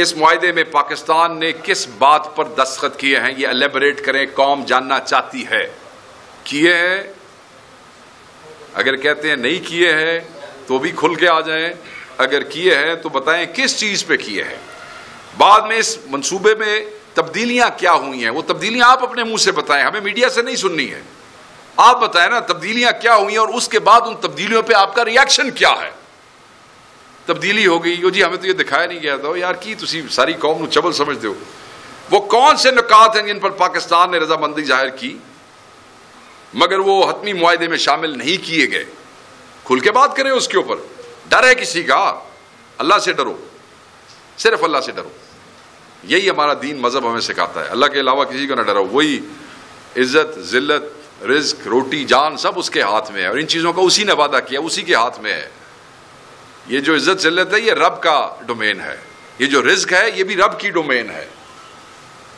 اس معاہدے میں پاکستان نے کس بات پر دستخط کیے ہیں، یہ الیبریٹ کریں، قوم جاننا چاہتی ہے۔ کیے ہیں؟ اگر کہتے ہیں نہیں کیے ہیں تو بھی کھل کے آ جائیں، اگر کیے ہیں تو بتائیں کس چیز پہ کیے ہیں۔ بعد میں اس منصوبے میں تبدیلیاں کیا ہوئی ہیں، وہ تبدیلیاں آپ اپنے منہ سے بتائیں، ہمیں میڈیا سے نہیں سننی ہے، آپ بتائیں نا تبدیلیاں کیا ہوئی ہیں، اور اس کے بعد ان تبدیلیوں پہ آپ کا ریاکشن کیا ہے۔ تبدیلی ہو گئی، جی ہمیں تو یہ دکھایا نہیں گیا تھا، یار کی تسی ساری قوم نو چبل سمجھتے ہو۔ وہ کون سے نکات ہیں جن پر پاکستان نے رضامندی ظاہر کی مگر وہ حتمی معاہدے میں شامل نہیں کیے گئے؟ کھل کے بات کریں اس کے اوپر۔ ڈر ہے کسی کا؟ اللہ سے ڈرو، صرف اللہ سے ڈرو، یہی ہمارا دین مذہب ہمیں سکھاتا ہے، اللہ کے علاوہ کسی کو نہ ڈرو۔ وہی عزت، ذلت، رزق، روٹی، جان سب اس کے ہاتھ میں ہے، اور ان چیزوں کا اسی نے وعدہ کیا، اسی کے ہاتھ میں ہے۔ یہ جو عزت ذلت ہے یہ رب کا ڈومین ہے، یہ جو رزق ہے یہ بھی رب کی ڈومین ہے،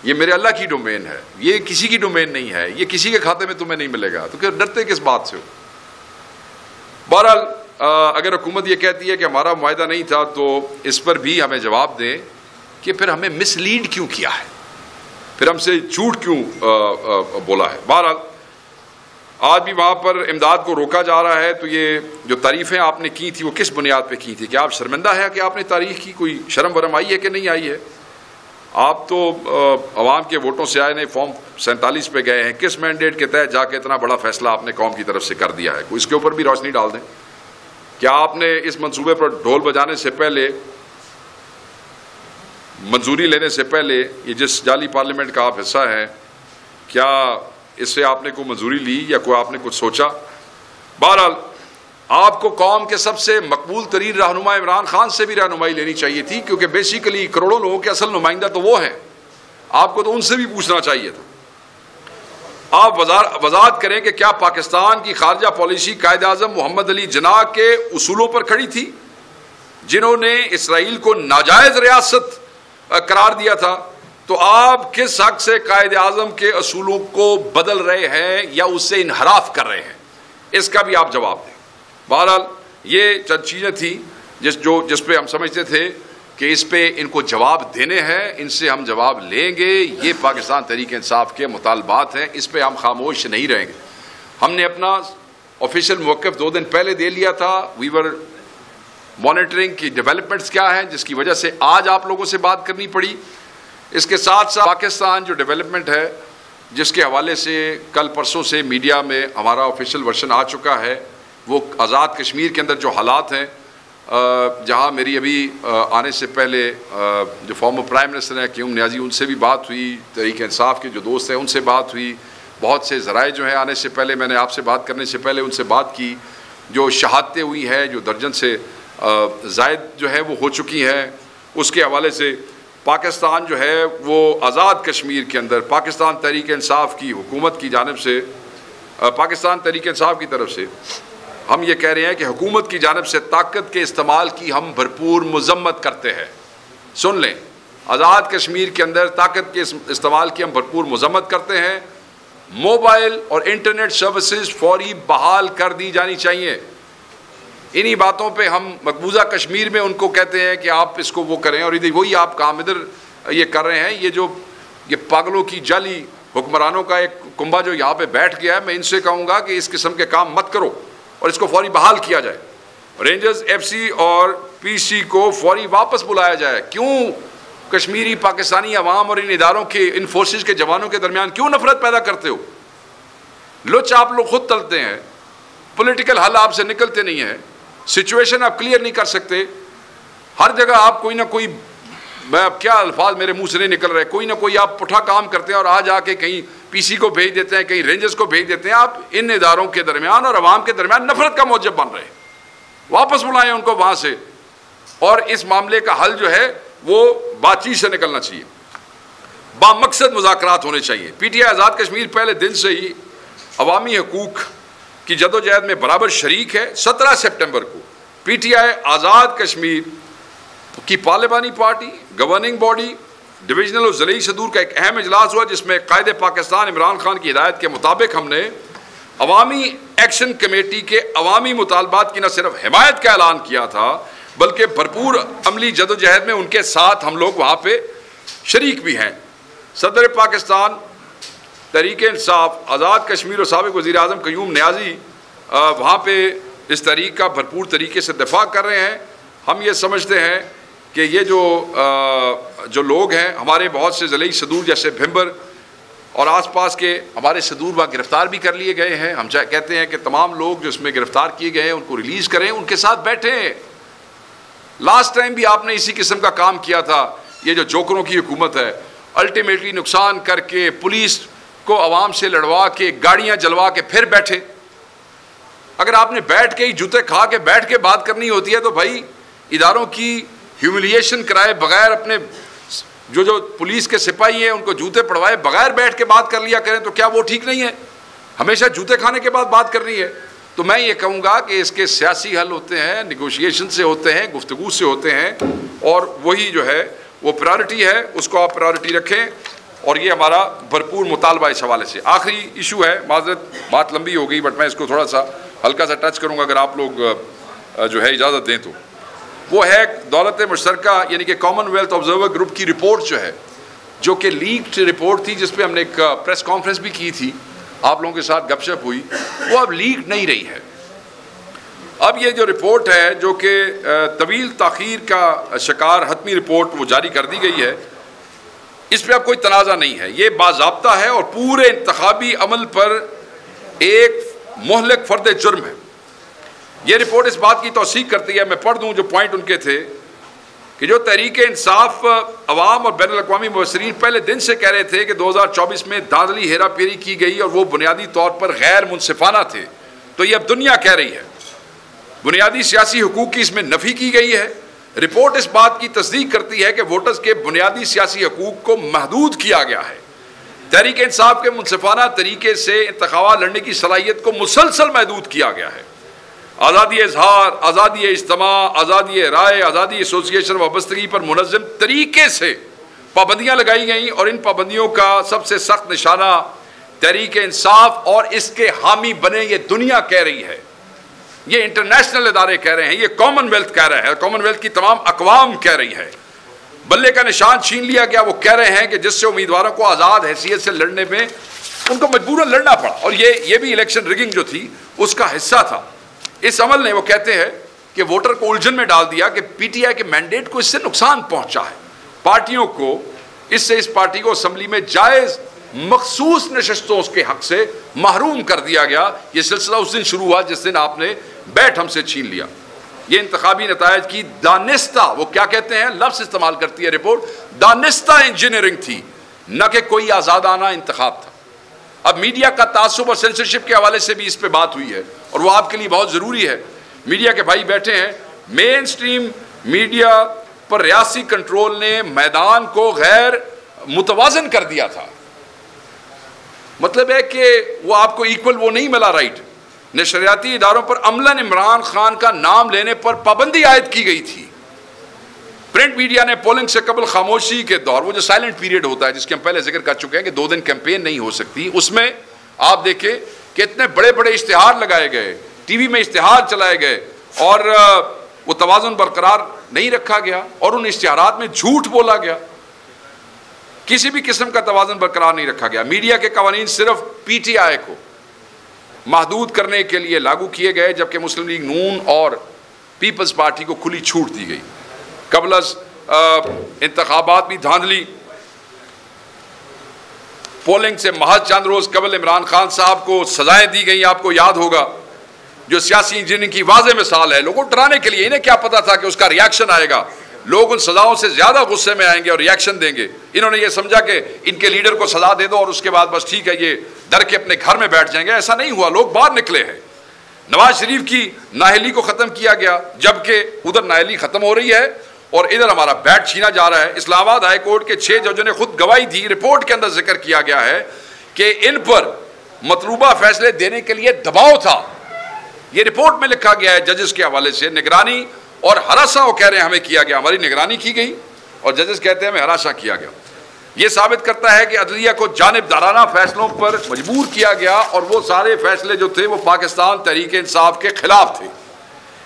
یہ میرے اللہ کی ڈومین ہے، یہ کسی کی ڈومین نہیں ہے، یہ کسی کے کھاتے میں تمہیں نہیں ملے گا، تو کہ ڈرتے کس بات سے ہو؟ بہرحال اگر حکومت یہ کہتی ہے کہ ہمارا معاہدہ نہیں تھا تو اس پر بھی ہمیں جواب دیں کہ پھر ہمیں مس لیڈ کیوں کیا ہے، پھر ہم سے جھوٹ کیوں بولا ہے۔ بہرحال آج بھی وہاں پر امداد کو روکا جا رہا ہے، تو یہ جو تعریفیں آپ نے کی تھی وہ کس بنیاد پہ کی تھی؟ کہ آپ شرمندہ ہیں کہ آپ نے تاریخ کی؟ کوئی شرم ورم آئی ہے کہ نہیں آئی ہے؟ آپ تو عوام کے ووٹوں سے آئے، فارم 47 پہ گئے ہیں، کس مینڈیٹ کے تحت جا کے اتنا بڑا فیصلہ آپ نے قوم کی طرف سے کر دیا ہے؟ کوئی اس کے اوپر بھی روشنی ڈال دیں۔ کیا آپ نے اس منصوبے پر ڈھول بجانے سے پہلے، منظوری لینے سے پہلے، یہ جس جعلی پارلیمنٹ کا آپ حصہ ہیں، کیا اس سے آپ نے کوئی منظوری لی یا کوئی آپ نے کچھ سوچا؟ بہرحال آپ کو قوم کے سب سے مقبول ترین رہنما عمران خان سے بھی رہنمائی لینی چاہیے تھی، کیونکہ بیسیکلی کروڑوں لوگوں کے اصل نمائندہ تو وہ ہیں، آپ کو تو ان سے بھی پوچھنا چاہیے تھا۔ آپ وضاحت کریں کہ کیا پاکستان کی خارجہ پالیسی قائد اعظم محمد علی جناح کے اصولوں پر کھڑی تھی، جنہوں نے اسرائیل کو ناجائز ریاست قرار دیا تھا؟ تو آپ کس حق سے قائد اعظم کے اصولوں کو بدل رہے ہیں یا اس سے انحراف کر رہے ہیں؟ اس کا بھی آپ جواب دیں۔ بہرحال یہ چند چیزیں تھیں جس پہ ہم سمجھتے تھے کہ اس پہ ان کو جواب دینے ہیں، ان سے ہم جواب لیں گے، یہ پاکستان تحریک انصاف کے مطالبات ہیں، اس پہ ہم خاموش نہیں رہیں گے۔ ہم نے اپنا آفیشیل موقف 2 دن پہلے دے لیا تھا، وی ور مانیٹرنگ کی ڈیولپمنٹس کیا ہیں، جس کی وجہ سے آج آپ لوگوں سے بات کرنی پڑی۔ اس کے ساتھ ساتھ پاکستان جو ڈیولپمنٹ ہے، جس کے حوالے سے کل پرسوں سے میڈیا میں ہمارا آفیشیل ورژن آ چکا ہے، وہ آزاد کشمیر کے اندر جو حالات ہیں، جہاں میری ابھی آنے سے پہلے جو فارمر پرائم منسٹر ہیں قیوم نیازی، ان سے بھی بات ہوئی، تحریک انصاف کے جو دوست ہیں ان سے بات ہوئی، بہت سے ذرائع جو ہیں آنے سے پہلے میں نے آپ سے بات کرنے سے پہلے ان سے بات کی، جو شہادتیں ہوئی ہیں، جو درجن سے زائد جو ہے وہ ہو چکی ہیں، اس کے حوالے سے پاکستان جو ہے وہ آزاد کشمیر کے اندر پاکستان تحریک انصاف کی حکومت کی جانب سے، پاکستان تحریک انصاف کی طرف سے ہم یہ کہہ رہے ہیں کہ حکومت کی جانب سے طاقت کے استعمال کی ہم بھرپور مذمت کرتے ہیں۔ سن لیں، آزاد کشمیر کے اندر طاقت کے استعمال کی ہم بھرپور مذمت کرتے ہیں۔ موبائل اور انٹرنیٹ سروسز فوری بحال کر دی جانی چاہیے۔ انہی باتوں پہ ہم مقبوضہ کشمیر میں ان کو کہتے ہیں کہ آپ اس کو وہ کریں، اور ادھر وہی آپ کام ادھر یہ کر رہے ہیں۔ یہ پاگلوں کی جعلی حکمرانوں کا ایک کنبہ جو یہاں پہ بیٹھ گیا ہے، میں ان سے کہوں گا کہ اس قسم کے کام مت کرو اور اس کو فوری بحال کیا جائے۔ رینجرز، ایف سی اور پی سی کو فوری واپس بلایا جائے۔ کیوں کشمیری پاکستانی عوام اور ان اداروں کے، ان فورسز کے جوانوں کے درمیان کیوں نفرت پیدا کرتے ہو؟ لچ آپ لوگ خود تلتے ہیں، پولیٹیکل حل آپ سے نکلتے نہیں ہیں، سچویشن آپ کلیئر نہیں کر سکتے، ہر جگہ آپ کوئی نہ کوئی، میں اب کیا الفاظ میرے منہ سے نہیں نکل رہے، کوئی نہ کوئی آپ پٹھا کام کرتے ہیں اور آج آ کے کہیں پی سی کو بھیج دیتے ہیں، کہیں رینجرز کو بھیج دیتے ہیں۔ آپ ان اداروں کے درمیان اور عوام کے درمیان نفرت کا موجب بن رہے ہیں۔ واپس بلائیں ان کو وہاں سے، اور اس معاملے کا حل جو ہے وہ بات چیت سے نکلنا چاہیے، با مقصد مذاکرات ہونے چاہیے۔ P T I Azad Kashmir پہلے دن سے ہی عوامی حقوق کی جدوجہد میں برابر شریک ہے۔ 17 سپٹمبر کو P T I Azad Kashmir کی پارلیمانی پارٹی، گورننگ باڈی، ڈویژنل اور ضلعی صدور کا ایک اہم اجلاس ہوا، جس میں قائد پاکستان عمران خان کی ہدایت کے مطابق ہم نے عوامی ایکشن کمیٹی کے عوامی مطالبات کی نہ صرف حمایت کا اعلان کیا تھا، بلکہ بھرپور عملی جدوجہد میں ان کے ساتھ ہم لوگ وہاں پہ شریک بھی ہیں۔ صدر پاکستان تحریک انصاف آزاد کشمیر اور سابق وزیر اعظم قیوم نیازی وہاں پہ اس تحریک کا بھرپور طریقے سے دفاع کر رہے ہیں۔ ہم یہ سمجھتے ہیں کہ یہ جو لوگ ہیں، ہمارے بہت سے ضلعی صدور جیسے بھمبر اور آس پاس کے ہمارے صدور وہاں گرفتار بھی کر لیے گئے ہیں۔ ہم کہتے ہیں کہ تمام لوگ جو اس میں گرفتار کیے گئے ہیں ان کو ریلیز کریں، ان کے ساتھ بیٹھیں۔ لاسٹ ٹائم بھی آپ نے اسی قسم کا کام کیا تھا۔ یہ جو جوکروں کی حکومت ہے، الٹیمیٹلی نقصان کر کے، پولیس کو عوام سے لڑوا کے، گاڑیاں جلوا کے پھر بیٹھے۔ اگر آپ نے بیٹھ کے ہی جوتے کھا کے بیٹھ کے بات کرنی ہوتی ہے تو بھائی اداروں کی ہیوملیشن کرائے بغیر، اپنے جو پولیس کے سپاہی ہیں ان کو جوتے پڑوائے بغیر بیٹھ کے بات کر لیا کریں، تو کیا وہ ٹھیک نہیں ہے؟ ہمیشہ جوتے کھانے کے بعد بات کرنی ہے؟ تو میں یہ کہوں گا کہ اس کے سیاسی حل ہوتے ہیں، نیگوشیشن سے ہوتے ہیں، گفتگو سے ہوتے ہیں، اور وہی جو ہے وہ پرائرٹی ہے، اس کو آپ پرائرٹی رکھیں، اور یہ ہمارا بھرپور مطالبہ اس حوالے سے۔ آخری ایشو ہے، معذرت بات لمبی ہو گئی بٹ میں اس کو تھوڑا سا ہلکا سا ٹچ کروں گا اگر آپ لوگ جو ہے اجازت دیں تو۔ وہ ہے دولت مشترکہ یعنی کہ کامن ویلتھ آبزرور گروپ کی رپورٹ جو کہ لیکڈ رپورٹ تھی، جس پہ ہم نے ایک پریس کانفرنس بھی کی تھی، آپ لوگوں کے ساتھ گپ شپ ہوئی، وہ اب لیک نہیں رہی ہے۔ اب یہ جو رپورٹ ہے جو کہ طویل تاخیر کا شکار حتمی رپورٹ وہ جاری کر دی گئی ہے، اس پہ اب کوئی تنازع نہیں ہے، یہ باضابطہ ہے اور پورے انتخابی عمل پر ایک مہلک فرد جرم ہے۔ یہ رپورٹ اس بات کی توثیق کرتی ہے، میں پڑھ دوں جو پوائنٹ ان کے تھے، کہ جو تحریک انصاف عوام اور بین الاقوامی مبصرین پہلے دن سے کہہ رہے تھے کہ 2024 میں دھاندلی ہیرا پھیری کی گئی اور وہ بنیادی طور پر غیر منصفانہ تھے، تو یہ اب دنیا کہہ رہی ہے۔ بنیادی سیاسی حقوق کی اس میں نفی کی گئی ہے۔ رپورٹ اس بات کی تصدیق کرتی ہے کہ ووٹرز کے بنیادی سیاسی حقوق کو محدود کیا گیا ہے۔ تحریک انصاف کے منصفانہ طریقے سے انتخابات لڑنے کی صلاحیت کو مسلسل محدود کیا گیا ہے۔ آزادی اظہار، آزادی اجتماع، آزادی رائے، آزادی ایسوسیشن وابستگی پر منظم طریقے سے پابندیاں لگائی گئیں، اور ان پابندیوں کا سب سے سخت نشانہ تحریک انصاف اور اس کے حامی بنے یہ دنیا کہہ رہی ہے، یہ انٹرنیشنل ادارے کہہ رہے ہیں، یہ کامن ویلتھ کہہ رہا ہے، کامن ویلتھ کی تمام اقوام کہہ رہی ہے۔ بلے کا نشان چھین لیا گیا، وہ کہہ رہے ہیں کہ جس سے امیدواروں کو آزاد حیثیت سے لڑنے میں ان کو مجبوراً لڑنا پڑا، اور یہ بھی الیکشن ریگنگ جو تھی اس کا حصہ تھا۔ اس عمل نے، وہ کہتے ہیں کہ ووٹر کو الجھن میں ڈال دیا کہ پی ٹی آئی کے مینڈیٹ کو اس سے نقصان پہنچا ہے، پارٹیوں کو اس پارٹی کو اسمبلی میں جائز مخصوص نشستوں کے حق سے محروم کر دیا گیا۔ یہ سلسلہ اس دن شروع ہوا جس دن آپ نے بیٹ ہم سے چھین لیا۔ یہ انتخابی نتائج کی دانستہ، وہ کیا کہتے ہیں، لفظ استعمال کرتی ہے رپورٹ، دانستہ انجینئرنگ تھی، نہ کہ کوئی آزادانہ انتخاب تھا۔ اب میڈیا کا تعصب اور سینسرشپ کے حوالے سے بھی اس پہ بات ہوئی ہے، اور وہ آپ کے لیے بہت ضروری ہے۔ میڈیا کے بھائی بیٹھے ہیں، مین سٹریم میڈیا پر ریاستی کنٹرول نے میدان کو غیر متوازن کر دیا تھا۔ مطلب ہے کہ وہ آپ کو ایکول وہ نہیں ملا رائٹ۔ نشریاتی اداروں پر عملاً عمران خان کا نام لینے پر پابندی عائد کی گئی تھی۔ پرنٹ میڈیا نے پولنگ سے قبل خاموشی کے دور، وہ جو سائلنٹ پیریڈ ہوتا ہے جس کے ہم پہلے ذکر کر چکے ہیں کہ 2 دن کیمپین نہیں ہو سکتی، اس میں آپ دیکھیں کہ اتنے بڑے بڑے اشتہار لگائے گئے، ٹی وی میں اشتہار چلائے گئے، اور وہ توازن برقرار نہیں رکھا گیا، اور ان اشتہارات میں جھوٹ بولا گیا، کسی بھی قسم کا توازن برقرار نہیں رکھا گیا۔ میڈیا کے قوانین صرف پی ٹی آئی کو محدود کرنے کے لیے لاگو کیے گئے، جبکہ مسلم لیگ نون اور پیپلز پارٹی کو کھلی چھوٹ دی گئی۔ قبل از انتخابات بھی دھاندلی، پولنگ سے محض چند روز قبل عمران خان صاحب کو سزائیں دی گئیں، آپ کو یاد ہوگا، جو سیاسی انجینئرنگ کی واضح مثال ہے۔ لوگوں کو ڈرانے کے لیے، انہیں کیا پتا تھا کہ اس کا ریاکشن آئے گا، لوگ ان سزاؤں سے زیادہ غصے میں آئیں گے اور ریاکشن دیں گے۔ انہوں نے یہ سمجھا کہ ان کے لیڈر کو سزا دے دو اور اس کے بعد بس ٹھیک ہے، یہ ڈر کے اپنے گھر میں بیٹھ جائیں گے۔ ایسا نہیں ہوا، لوگ باہر نکلے ہیں۔ نواز شریف کی نااہلی کو ختم کیا گیا، جبکہ ادھر نااہلی ختم ہو رہی ہے اور ادھر ہمارا بیٹ چھینا جا رہا ہے۔ اسلام آباد ہائی کورٹ کے 6 ججوں نے خود گواہی دی، رپورٹ کے اندر ذکر کیا گیا ہے کہ ان پر مطلوبہ فیصلے دینے کے لیے دباؤ تھا۔ یہ رپورٹ میں لکھا گیا ہے ججز کے حوالے سے۔ نگرانی اور ہراساں وہ کہہ رہے ہیں ہمیں کیا گیا، ہماری نگرانی کی گئی، اور ججز کہتے ہیں ہمیں ہراساں کیا گیا۔ یہ ثابت کرتا ہے کہ عدلیہ کو جانبدارانہ فیصلوں پر مجبور کیا گیا، اور وہ سارے فیصلے جو تھے وہ پاکستان تحریک انصاف کے خلاف تھے۔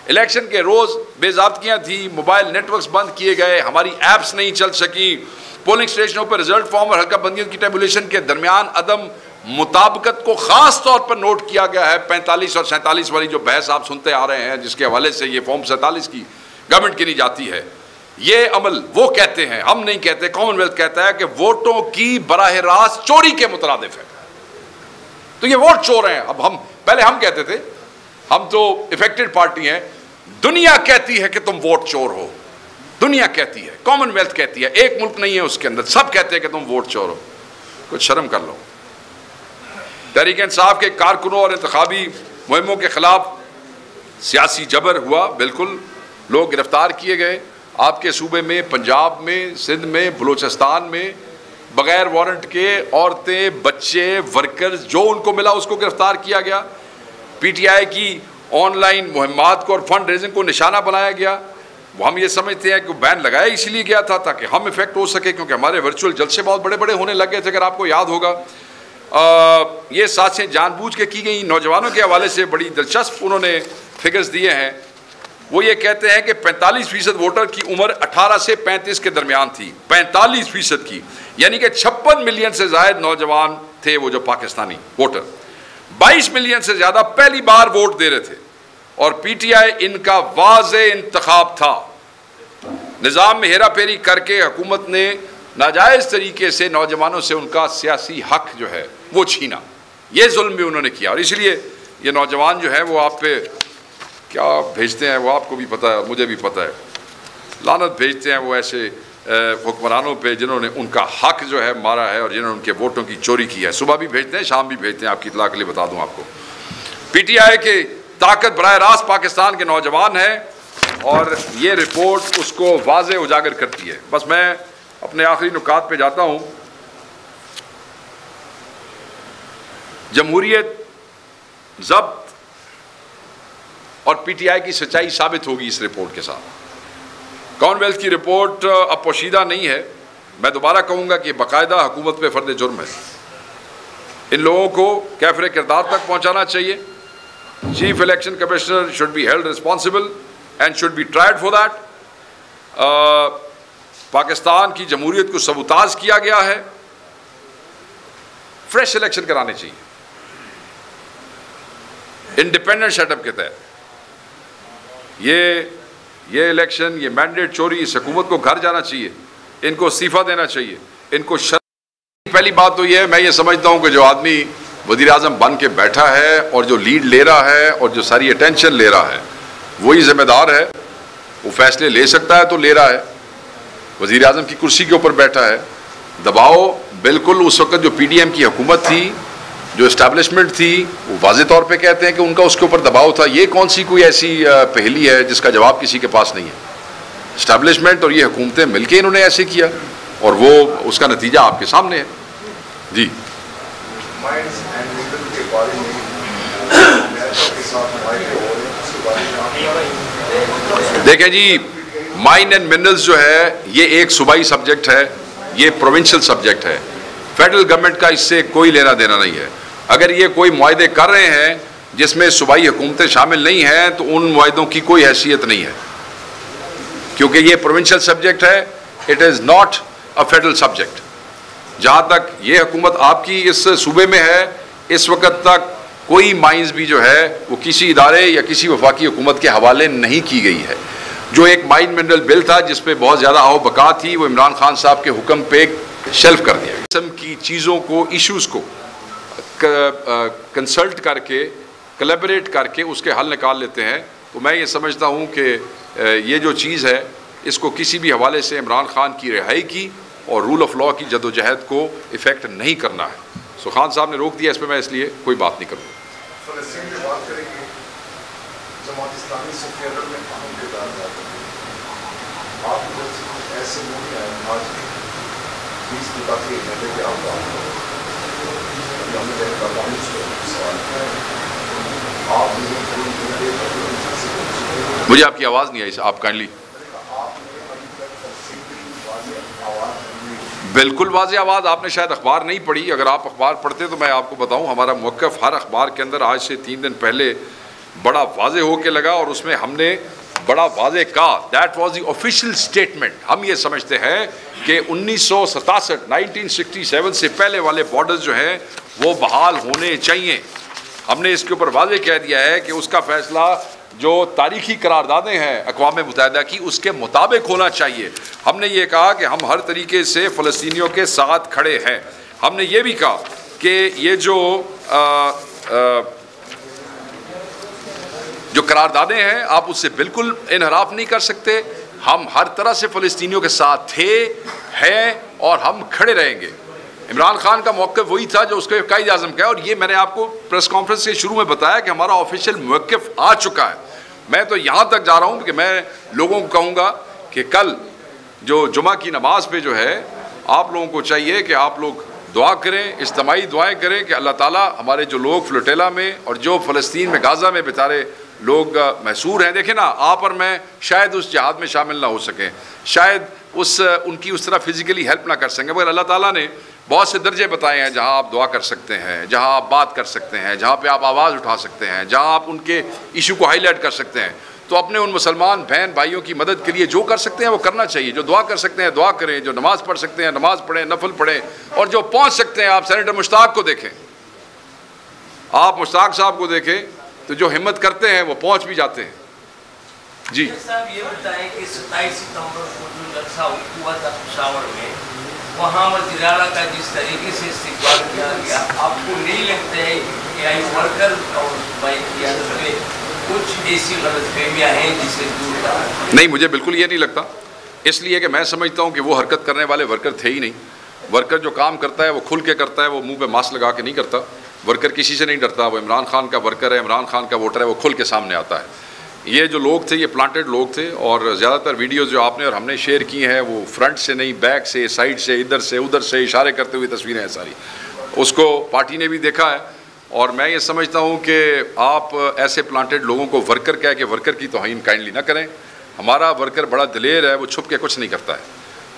الیکشن کے روز بے ضابطگیاں تھیں، موبائل نیٹ ورکس بند کیے گئے، ہماری ایپس نہیں چل سکیں، پولنگ اسٹیشنوں پر رزلٹ فارم اور حلقہ بندیوں کی ٹیبولیشن کے درمیان عدم مطابقت کو خاص طور پر نوٹ کیا گیا ہے۔ 45 اور 47 والی جو بحث آپ سنتے آ رہے ہیں، جس کے حوالے سے یہ فارم 47 کی گورنمنٹ کی نہیں جاتی ہے، یہ عمل وہ کہتے ہیں، ہم نہیں کہتے، کامن ویلتھ کہتا ہے کہ ووٹوں کی براہ راست چوری کے مترادف ہے۔ تو یہ ووٹ چور ہیں۔ اب پہلے ہم کہتے تھے ہم تو افیکٹڈ پارٹی ہیں، دنیا کہتی ہے کہ تم ووٹ چور ہو، دنیا کہتی ہے، کامن ویلتھ کہتی ہے، ایک ملک نہیں ہے اس کے اندر، سب کہتے ہیں کہ تم ووٹ چور ہو۔ کچھ شرم کر لو۔ تحریک انصاف کے کارکنوں اور انتخابی مہموں کے خلاف سیاسی جبر ہوا، بالکل، لوگ گرفتار کیے گئے۔ آپ کے صوبے میں، پنجاب میں، سندھ میں، بلوچستان میں بغیر وارنٹ کے عورتیں، بچے، ورکرز، جو ان کو ملا اس کو گرفتار کیا گیا۔ پی ٹی آئی کی آن لائن مہمات کو اور فنڈ ریزنگ کو نشانہ بنایا گیا۔ وہ ہم یہ سمجھتے ہیں کہ بین لگایا اسی لیے گیا تھا تاکہ ہم افیکٹ ہو سکے، کیونکہ ہمارے ورچوئل جلسے بہت بڑے بڑے ہونے لگ گئے تھے، اگر آپ کو یاد ہوگا۔ یہ سازشیں جان بوجھ کے کی گئیں۔ نوجوانوں کے حوالے سے بڑی دلچسپ انہوں نے فگرز دیے ہیں۔ وہ یہ کہتے ہیں کہ 45% ووٹر کی عمر 18 سے 35 کے درمیان تھی، 45% کی، یعنی کہ 56 ملین سے زائد نوجوان تھے وہ جو پاکستانی ووٹر۔ 22 ملین سے زیادہ پہلی بار ووٹ دے رہے تھے، اور پی ٹی آئی ان کا واضح انتخاب تھا۔ نظام میں ہیرا پھیری کر کے حکومت نے ناجائز طریقے سے نوجوانوں سے ان کا سیاسی حق جو ہے وہ چھینا، یہ ظلم بھی انہوں نے کیا، اور اس لیے یہ نوجوان جو ہے وہ آپ پہ کیا بھیجتے ہیں وہ آپ کو بھی پتہ ہے، مجھے بھی پتہ ہے، لعنت بھیجتے ہیں وہ ایسے حکمرانوں پہ جنہوں نے ان کا حق جو ہے مارا ہے اور جنہوں نے ان کے ووٹوں کی چوری کی ہے۔ صبح بھی بھیجتے ہیں، شام بھی بھیجتے ہیں، آپ کی اطلاع کے لیے بتا دوں آپ کو۔ پی ٹی آئی کے طاقت براہ راست پاکستان کے نوجوان ہیں، اور یہ رپورٹ اس کو واضح اجاگر کرتی ہے۔ بس میں اپنے آخری نکات پہ جاتا ہوں۔ جمہوریت ضبط اور پی ٹی آئی کی سچائی ثابت ہوگی اس رپورٹ کے ساتھ۔ کامن ویلتھ کی رپورٹ اب پوشیدہ نہیں ہے، میں دوبارہ کہوں گا کہ باقاعدہ حکومت پہ فرد جرم ہے۔ ان لوگوں کو کیفر کردار تک پہنچانا چاہیے۔ Chief election commissioner should be held responsible and should be tried for that. Pakistan کی جمہوریت کو سبوتاژ کیا گیا ہے، فریش الیکشن کرانے چاہیے انڈیپینڈنٹ سیٹ اپ کے تحت۔ یہ الیکشن، یہ مینڈیٹ چوری، اس حکومت کو گھر جانا چاہیے، ان کو استعفیٰ دینا چاہیے، ان کو پہلی بات تو یہ ہے، میں یہ سمجھتا ہوں کہ جو آدمی وزیر اعظم بن کے بیٹھا ہے اور جو لیڈ لے رہا ہے اور جو ساری اٹینشن لے رہا ہے وہی ذمہ دار ہے۔ وہ فیصلے لے سکتا ہے تو لے رہا ہے، وزیر اعظم کی کرسی کے اوپر بیٹھا ہے۔ دباؤ بالکل اس وقت جو پی ڈی ایم کی حکومت تھی، جو اسٹیبلشمنٹ تھی، وہ واضح طور پہ کہتے ہیں کہ ان کا اس کے اوپر دباؤ تھا۔ یہ کون سی کوئی ایسی پہلی ہے جس کا جواب کسی کے پاس نہیں ہے؟ اسٹیبلشمنٹ اور یہ حکومتیں مل کے انہوں نے ایسے کیا، اور وہ اس کا نتیجہ آپ کے سامنے ہے۔ جی دیکھیں جی، مائن اینڈ منرلز جو ہے یہ ایک صوبائی سبجیکٹ ہے، یہ پروونشل سبجیکٹ ہے۔ فیڈرل گورنمنٹ کا اس سے کوئی لینا دینا نہیں ہے۔ اگر یہ کوئی معاہدے کر رہے ہیں جس میں صوبائی حکومتیں شامل نہیں ہیں تو ان معاہدوں کی کوئی حیثیت نہیں ہے، کیونکہ یہ پروونشل سبجیکٹ ہے، it is not a federal subject. جہاں تک یہ حکومت آپ کی اس صوبے میں ہے، اس وقت تک کوئی مائنز بھی جو ہے وہ کسی ادارے یا کسی وفاقی حکومت کے حوالے نہیں کی گئی ہے۔ جو ایک مائن منرل بل تھا جس پہ بہت زیادہ آؤ بقا تھی، وہ عمران خان صاحب کے حکم پہ شیلف کر دیا۔ قسم کی چیزوں کو، ایشوز کو کنسلٹ کر کے، کلیبریٹ کر کے اس کے حل نکال لیتے ہیں۔ تو میں یہ سمجھتا ہوں کہ یہ جو چیز ہے اس کو کسی بھی حوالے سے عمران خان کی رہائی کی اور رول آف لاء کی جدوجہد کو افیکٹ نہیں کرنا ہے۔ سو خان صاحب نے روک دیا اس پہ، میں اس لیے کوئی بات نہیں کروں۔ فلسطین کی بات کریں گے، جماعت اسلامی سے فیڈرل میں اہم کردار ادا کرتی ہے۔ آپ کو ایسے موقع ہیں آج 20 کے گھنٹے کے آپ بات کریں، ہم نے ایک قانونی سوال کیا ہے، آپ نے مجھے آپ کی آواز نہیں آئی، آپ کائنڈلی بالکل واضح آواز، آپ نے شاید اخبار نہیں پڑھی، اگر آپ اخبار پڑھتے تو میں آپ کو بتاؤں ہمارا موقف ہر اخبار کے اندر آج سے 3 دن پہلے بڑا واضح ہو کے لگا، اور اس میں ہم نے بڑا واضح کہا that was the official statement. ہم یہ سمجھتے ہیں کہ 1967 سے پہلے والے بارڈرز جو ہیں وہ بحال ہونے چاہیے۔ ہم نے اس کے اوپر واضح کہہ دیا ہے کہ اس کا فیصلہ جو تاریخی قراردادیں ہیں اقوام متحدہ کی اس کے مطابق ہونا چاہیے۔ ہم نے یہ کہا کہ ہم ہر طریقے سے فلسطینیوں کے ساتھ کھڑے ہیں۔ ہم نے یہ بھی کہا کہ یہ جو قراردادیں ہیں آپ اس سے بالکل انحراف نہیں کر سکتے۔ ہم ہر طرح سے فلسطینیوں کے ساتھ تھے، ہیں اور ہم کھڑے رہیں گے۔ عمران خان کا موقف وہی تھا جو اس کے قائد اعظم کا ہے، اور یہ میں نے آپ کو پریس کانفرنس کے شروع میں بتایا کہ ہمارا آفیشیل موقف آ چکا ہے۔ میں تو یہاں تک جا رہا ہوں کہ میں لوگوں کو کہوں گا کہ کل جو جمعہ کی نماز پہ جو ہے آپ لوگوں کو چاہیے کہ آپ لوگ دعا کریں، اجتماعی دعائیں کریں کہ اللہ تعالیٰ ہمارے جو لوگ فلوٹیلا میں اور جو فلسطین میں غازہ میں بیچارے لوگ محصور ہیں، دیکھیں نا آپ اور میں شاید اس جہاد میں شامل نہ ہو سکیں، شاید ان کی اس طرح فزیکلی ہیلپ نہ کر سکیں، مگر اللہ تعالیٰ نے بہت سے درجے بتائے ہیں جہاں آپ دعا کر سکتے ہیں، جہاں آپ بات کر سکتے ہیں، جہاں پہ آپ آواز اٹھا سکتے ہیں، جہاں آپ ان کے ایشو کو ہائی لائٹ کر سکتے ہیں۔ تو اپنے ان مسلمان بہن بھائیوں کی مدد کے لیے جو کر سکتے ہیں وہ کرنا چاہیے، جو دعا کر سکتے ہیں دعا کریں، جو نماز پڑھ سکتے ہیں نماز پڑھیں، نفل پڑھیں، اور جو پہنچ سکتے ہیں آپ سینیٹر مشتاق کو دیکھیں، آپ مشتاق صاحب کو دیکھیں تو جو ہمت کرتے ہیں وہ پہنچ بھی جاتے ہیں۔ جی صاحب یہ بتائیں کہ 27 ستمبر کو جو جلسہ ہوا تھا پشاور میں، وہاں وزیر اعلیٰ کا جس طریقے سے استقبال کیا گیا، آپ کو نہیں لگتا ہے کہ آئی ورکر اور بائی قیادت میں کچھ ایسی غلط فہمیاں ہیں جسے دور کرنا؟ نہیں، مجھے بالکل یہ نہیں لگتا، اس لیے کہ میں سمجھتا ہوں کہ وہ حرکت کرنے والے ورکر تھے ہی نہیں۔ ورکر جو کام کرتا ہے وہ کھل کے کرتا ہے، وہ منہ پہ ماسک لگا کے نہیں کرتا۔ ورکر کسی سے نہیں ڈرتا، وہ عمران خان کا ورکر ہے، عمران خان کا ووٹر ہے، وہ کھل کے سامنے آتا ہے۔ یہ جو لوگ تھے یہ پلانٹڈ لوگ تھے، اور زیادہ تر ویڈیوز جو آپ نے اور ہم نے شیئر کی ہیں وہ فرنٹ سے نہیں، بیک سے، سائڈ سے، ادھر سے ادھر سے اشارے کرتے ہوئے تصویریں ہیں ساری۔ اس کو پارٹی نے بھی دیکھا ہے، اور میں یہ سمجھتا ہوں کہ آپ ایسے پلانٹڈ لوگوں کو ورکر کہہ کے ورکر کی توہین کائنڈلی نہ کریں۔ ہمارا ورکر بڑا دلیر ہے، وہ چھپ کے کچھ نہیں کرتا ہے۔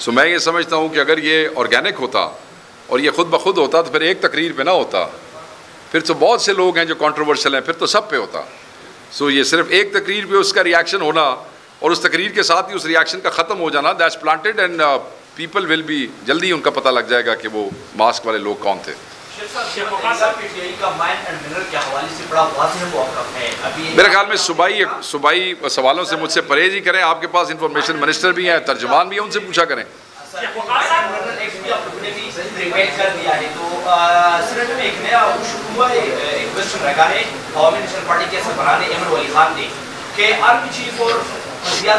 سو میں یہ سمجھتا ہوں کہ اگر یہ آرگینک ہوتا اور یہ خود بخود ہوتا تو پھر ایک تقریر پہ نہ ہوتا، پھر تو بہت سے لوگ ہیں جو کنٹروورشل ہیں، پھر تو سب پہ ہوتا۔ سو یہ صرف ایک تقریر پہ اس کا ریاکشن ہونا اور اس تقریر کے ساتھ ہی اس ریاکشن کا ختم ہو جانا، that's planted, and people will be, جلدی ان کا پتہ لگ جائے گا کہ وہ ماسک والے لوگ کون تھے۔ میرے خیال میں صوبائی سوالوں سے مجھ سے پرہیز ہی کریں، آپ کے پاس انفارمیشن منسٹر بھی ہیں، ترجمان بھی ہیں، ان سے پوچھا کریں۔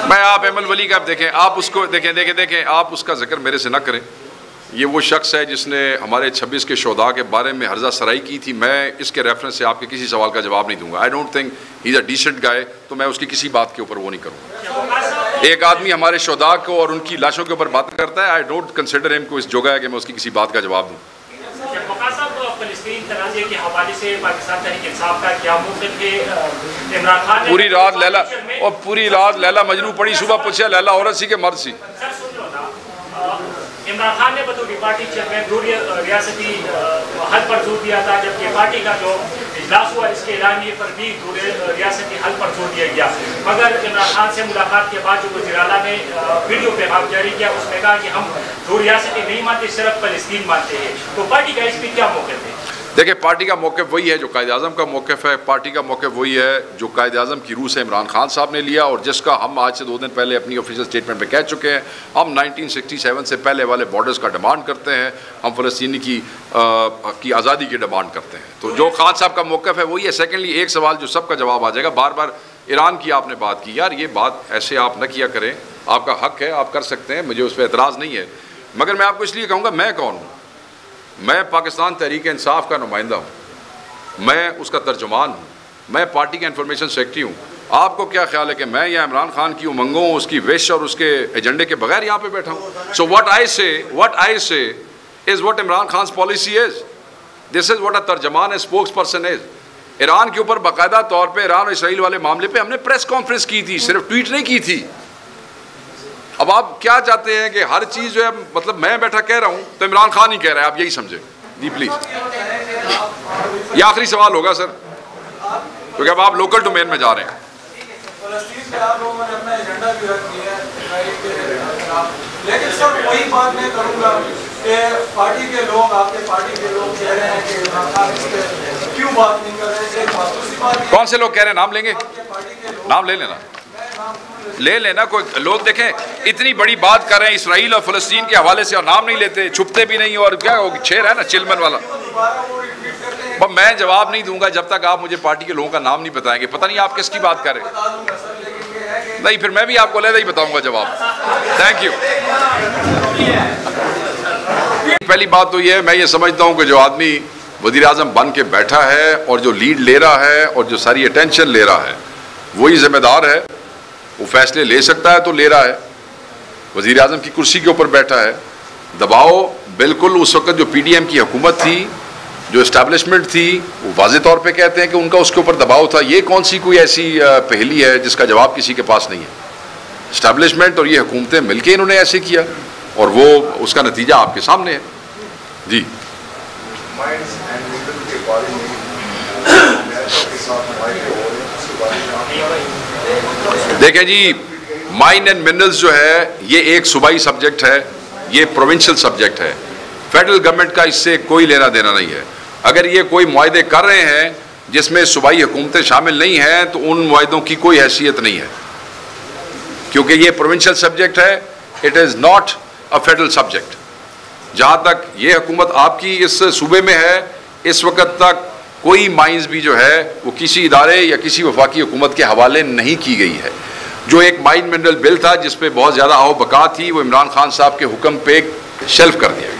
میں آپ احمد ولی کا دیکھیں، آپ اس کو دیکھیں، آپ اس کا ذکر میرے سے نہ کریں۔ یہ وہ شخص ہے جس نے ہمارے 26 کے شہداء کے بارے میں ہرزہ سرائی کی تھی۔ میں اس کے ریفرنس سے آپ کے کسی سوال کا جواب نہیں دوں گا۔ I don't think he is a decent guy, تو میں اس کی کسی بات کے اوپر وہ نہیں کروں گا۔ ایک آدمی ہمارے شہداء کو اور ان کی لاشوں کے اوپر بات کرتا ہے، آئی ڈونٹ کنسیڈر ہم کو اس جگہ ہے کہ میں اس کی کسی بات کا جواب دوں۔ فلسطین کے حوالے سے پاکستان تحریک انصاف کا کیا موقف ہے؟ عمران خان نے پوری رات لیلا مجنوں پڑی، صبح پوچھا لیلا عورت سی کہ مرد سی؟ عمران خان نے بطور پارٹی چیئرمین دو ریاستی حل پر زور دیا تھا، جبکہ پارٹی کا جو اجلاس ہوا اس کے اعلامیے پر بھی دو ریاستی حل پر زور دیا گیا، مگر عمران خان سے ملاقات کے بعد جو وزیر اعلیٰ نے ویڈیو پیغام جاری کیا اس میں کہا کہ ہم دو ریاستی نہیں مانتے، صرف فلسطین مانتے ہیں۔ تو پارٹی کا اس پہ کیا موقف ہے؟ دیکھیں، پارٹی کا موقف وہی ہے جو قائد اعظم کا موقف ہے۔ پارٹی کا موقف وہی ہے جو قائد اعظم کی روح سے عمران خان صاحب نے لیا، اور جس کا ہم آج سے 2 دن پہلے اپنی آفیشیل اسٹیٹمنٹ میں کہہ چکے ہیں۔ ہم 1967 سے پہلے والے بارڈرز کا ڈیمانڈ کرتے ہیں، ہم فلسطینی کی آزادی کی ڈیمانڈ کرتے ہیں۔ تو جو خان صاحب کا موقف ہے وہی ہے۔ سیکنڈلی، ایک سوال جو سب کا جواب آ جائے گا، بار بار ایران کی آپ نے بات کی، یار یہ بات ایسے آپ نہ کیا کریں، آپ کا حق ہے، آپ کر سکتے ہیں، مجھے اس پہ اعتراض نہیں ہے، مگر میں آپ کو اس لیے کہوں گا میں کون ہوں؟ میں پاکستان تحریک انصاف کا نمائندہ ہوں، میں اس کا ترجمان ہوں، میں پارٹی کا انفارمیشن سیکرٹری ہوں۔ آپ کو کیا خیال ہے کہ میں یا عمران خان کی امنگوں، اس کی وش اور اس کے ایجنڈے کے بغیر یہاں پہ بیٹھا ہوں؟ سو what I say is what Imran Khan's policy is. This is what a ترجمان اسپوکس پرسن is. ایران کے اوپر باقاعدہ طور پہ ایران اور اسرائیل والے معاملے پہ ہم نے پریس کانفرنس کی تھی، صرف ٹویٹ نہیں کی تھی۔ اب آپ کیا چاہتے ہیں کہ ہر چیز جو ہے مطلب میں بیٹھا کہہ رہا ہوں تو عمران خان ہی کہہ رہا ہے، آپ یہی سمجھیں؟ جی پلیز، یہ آخری سوال ہوگا سر، کیونکہ اب آپ لوکل ڈومین میں جا رہے ہیں۔ فلسطین کے آپ لوگوں نے اپنا ایجنڈا بھی رکھ دیا ہے، لیکن سر وہی بات میں کروں گا کہ پارٹی کے لوگ، آپ کے پارٹی کے لوگ کہہ رہے ہیں کہ عمران خان اس پہ کیوں بات نہیں کر رہے ہیں؟ ایک خصوصی بات، کون سے لوگ کہہ رہے ہیں؟ نام لیں گے؟ نام لے لینا کوئی لوگ دیکھیں اتنی بڑی بات کر رہے ہیں اسرائیل اور فلسطین کے حوالے سے اور نام نہیں لیتے، چھپتے بھی نہیں، اور کیا چھیر ہے نا چلمن والا۔ میں جواب نہیں دوں گا جب تک آپ مجھے پارٹی کے لوگوں کا نام نہیں بتائیں گے۔ پتہ نہیں آپ کس کی بات کر رہے ہیں؟ نہیں، پھر میں بھی آپ کو علیحدہ ہی بتاؤں گا جواب۔ Thank you. پہلی بات تو یہ ہے، میں یہ سمجھتا ہوں کہ جو آدمی وزیر اعظم بن کے بیٹھا ہے اور جو لیڈ لے رہا ہے اور جو ساری اٹینشن لے رہا ہے وہی ذمہ دار ہے، وہ فیصلے لے سکتا ہے تو لے رہا ہے۔ وزیر اعظم کی کرسی کے اوپر بیٹھا ہے، دباؤ بالکل اس وقت جو پی ڈی ایم کی حکومت تھی، جو اسٹیبلشمنٹ تھی، وہ واضح طور پہ کہتے ہیں کہ ان کا اس کے اوپر دباؤ تھا۔ یہ کون سی کوئی ایسی پہلی ہے جس کا جواب کسی کے پاس نہیں ہے؟ اسٹیبلشمنٹ اور یہ حکومتیں مل کے انہوں نے ایسے کیا، اور وہ اس کا نتیجہ آپ کے سامنے ہے۔ جی دیکھیں جی، مائن اینڈ منرلز جو ہے یہ ایک صوبائی سبجیکٹ ہے، یہ پروونشل سبجیکٹ ہے، فیڈرل گورنمنٹ کا اس سے کوئی لینا دینا نہیں ہے۔ اگر یہ کوئی معاہدے کر رہے ہیں جس میں صوبائی حکومتیں شامل نہیں ہیں تو ان معاہدوں کی کوئی حیثیت نہیں ہے، کیونکہ یہ پروونشل سبجیکٹ ہے، it is not a federal subject. جہاں تک یہ حکومت آپ کی اس صوبے میں ہے، اس وقت تک کوئی مائنز بھی جو ہے وہ کسی ادارے یا کسی وفاقی حکومت کے حوالے نہیں کی گئی ہے۔ جو ایک مائن منرل بل تھا جس پہ بہت زیادہ آؤ بقا تھی، وہ عمران خان صاحب کے حکم پہ شیلف کر دیا گیا۔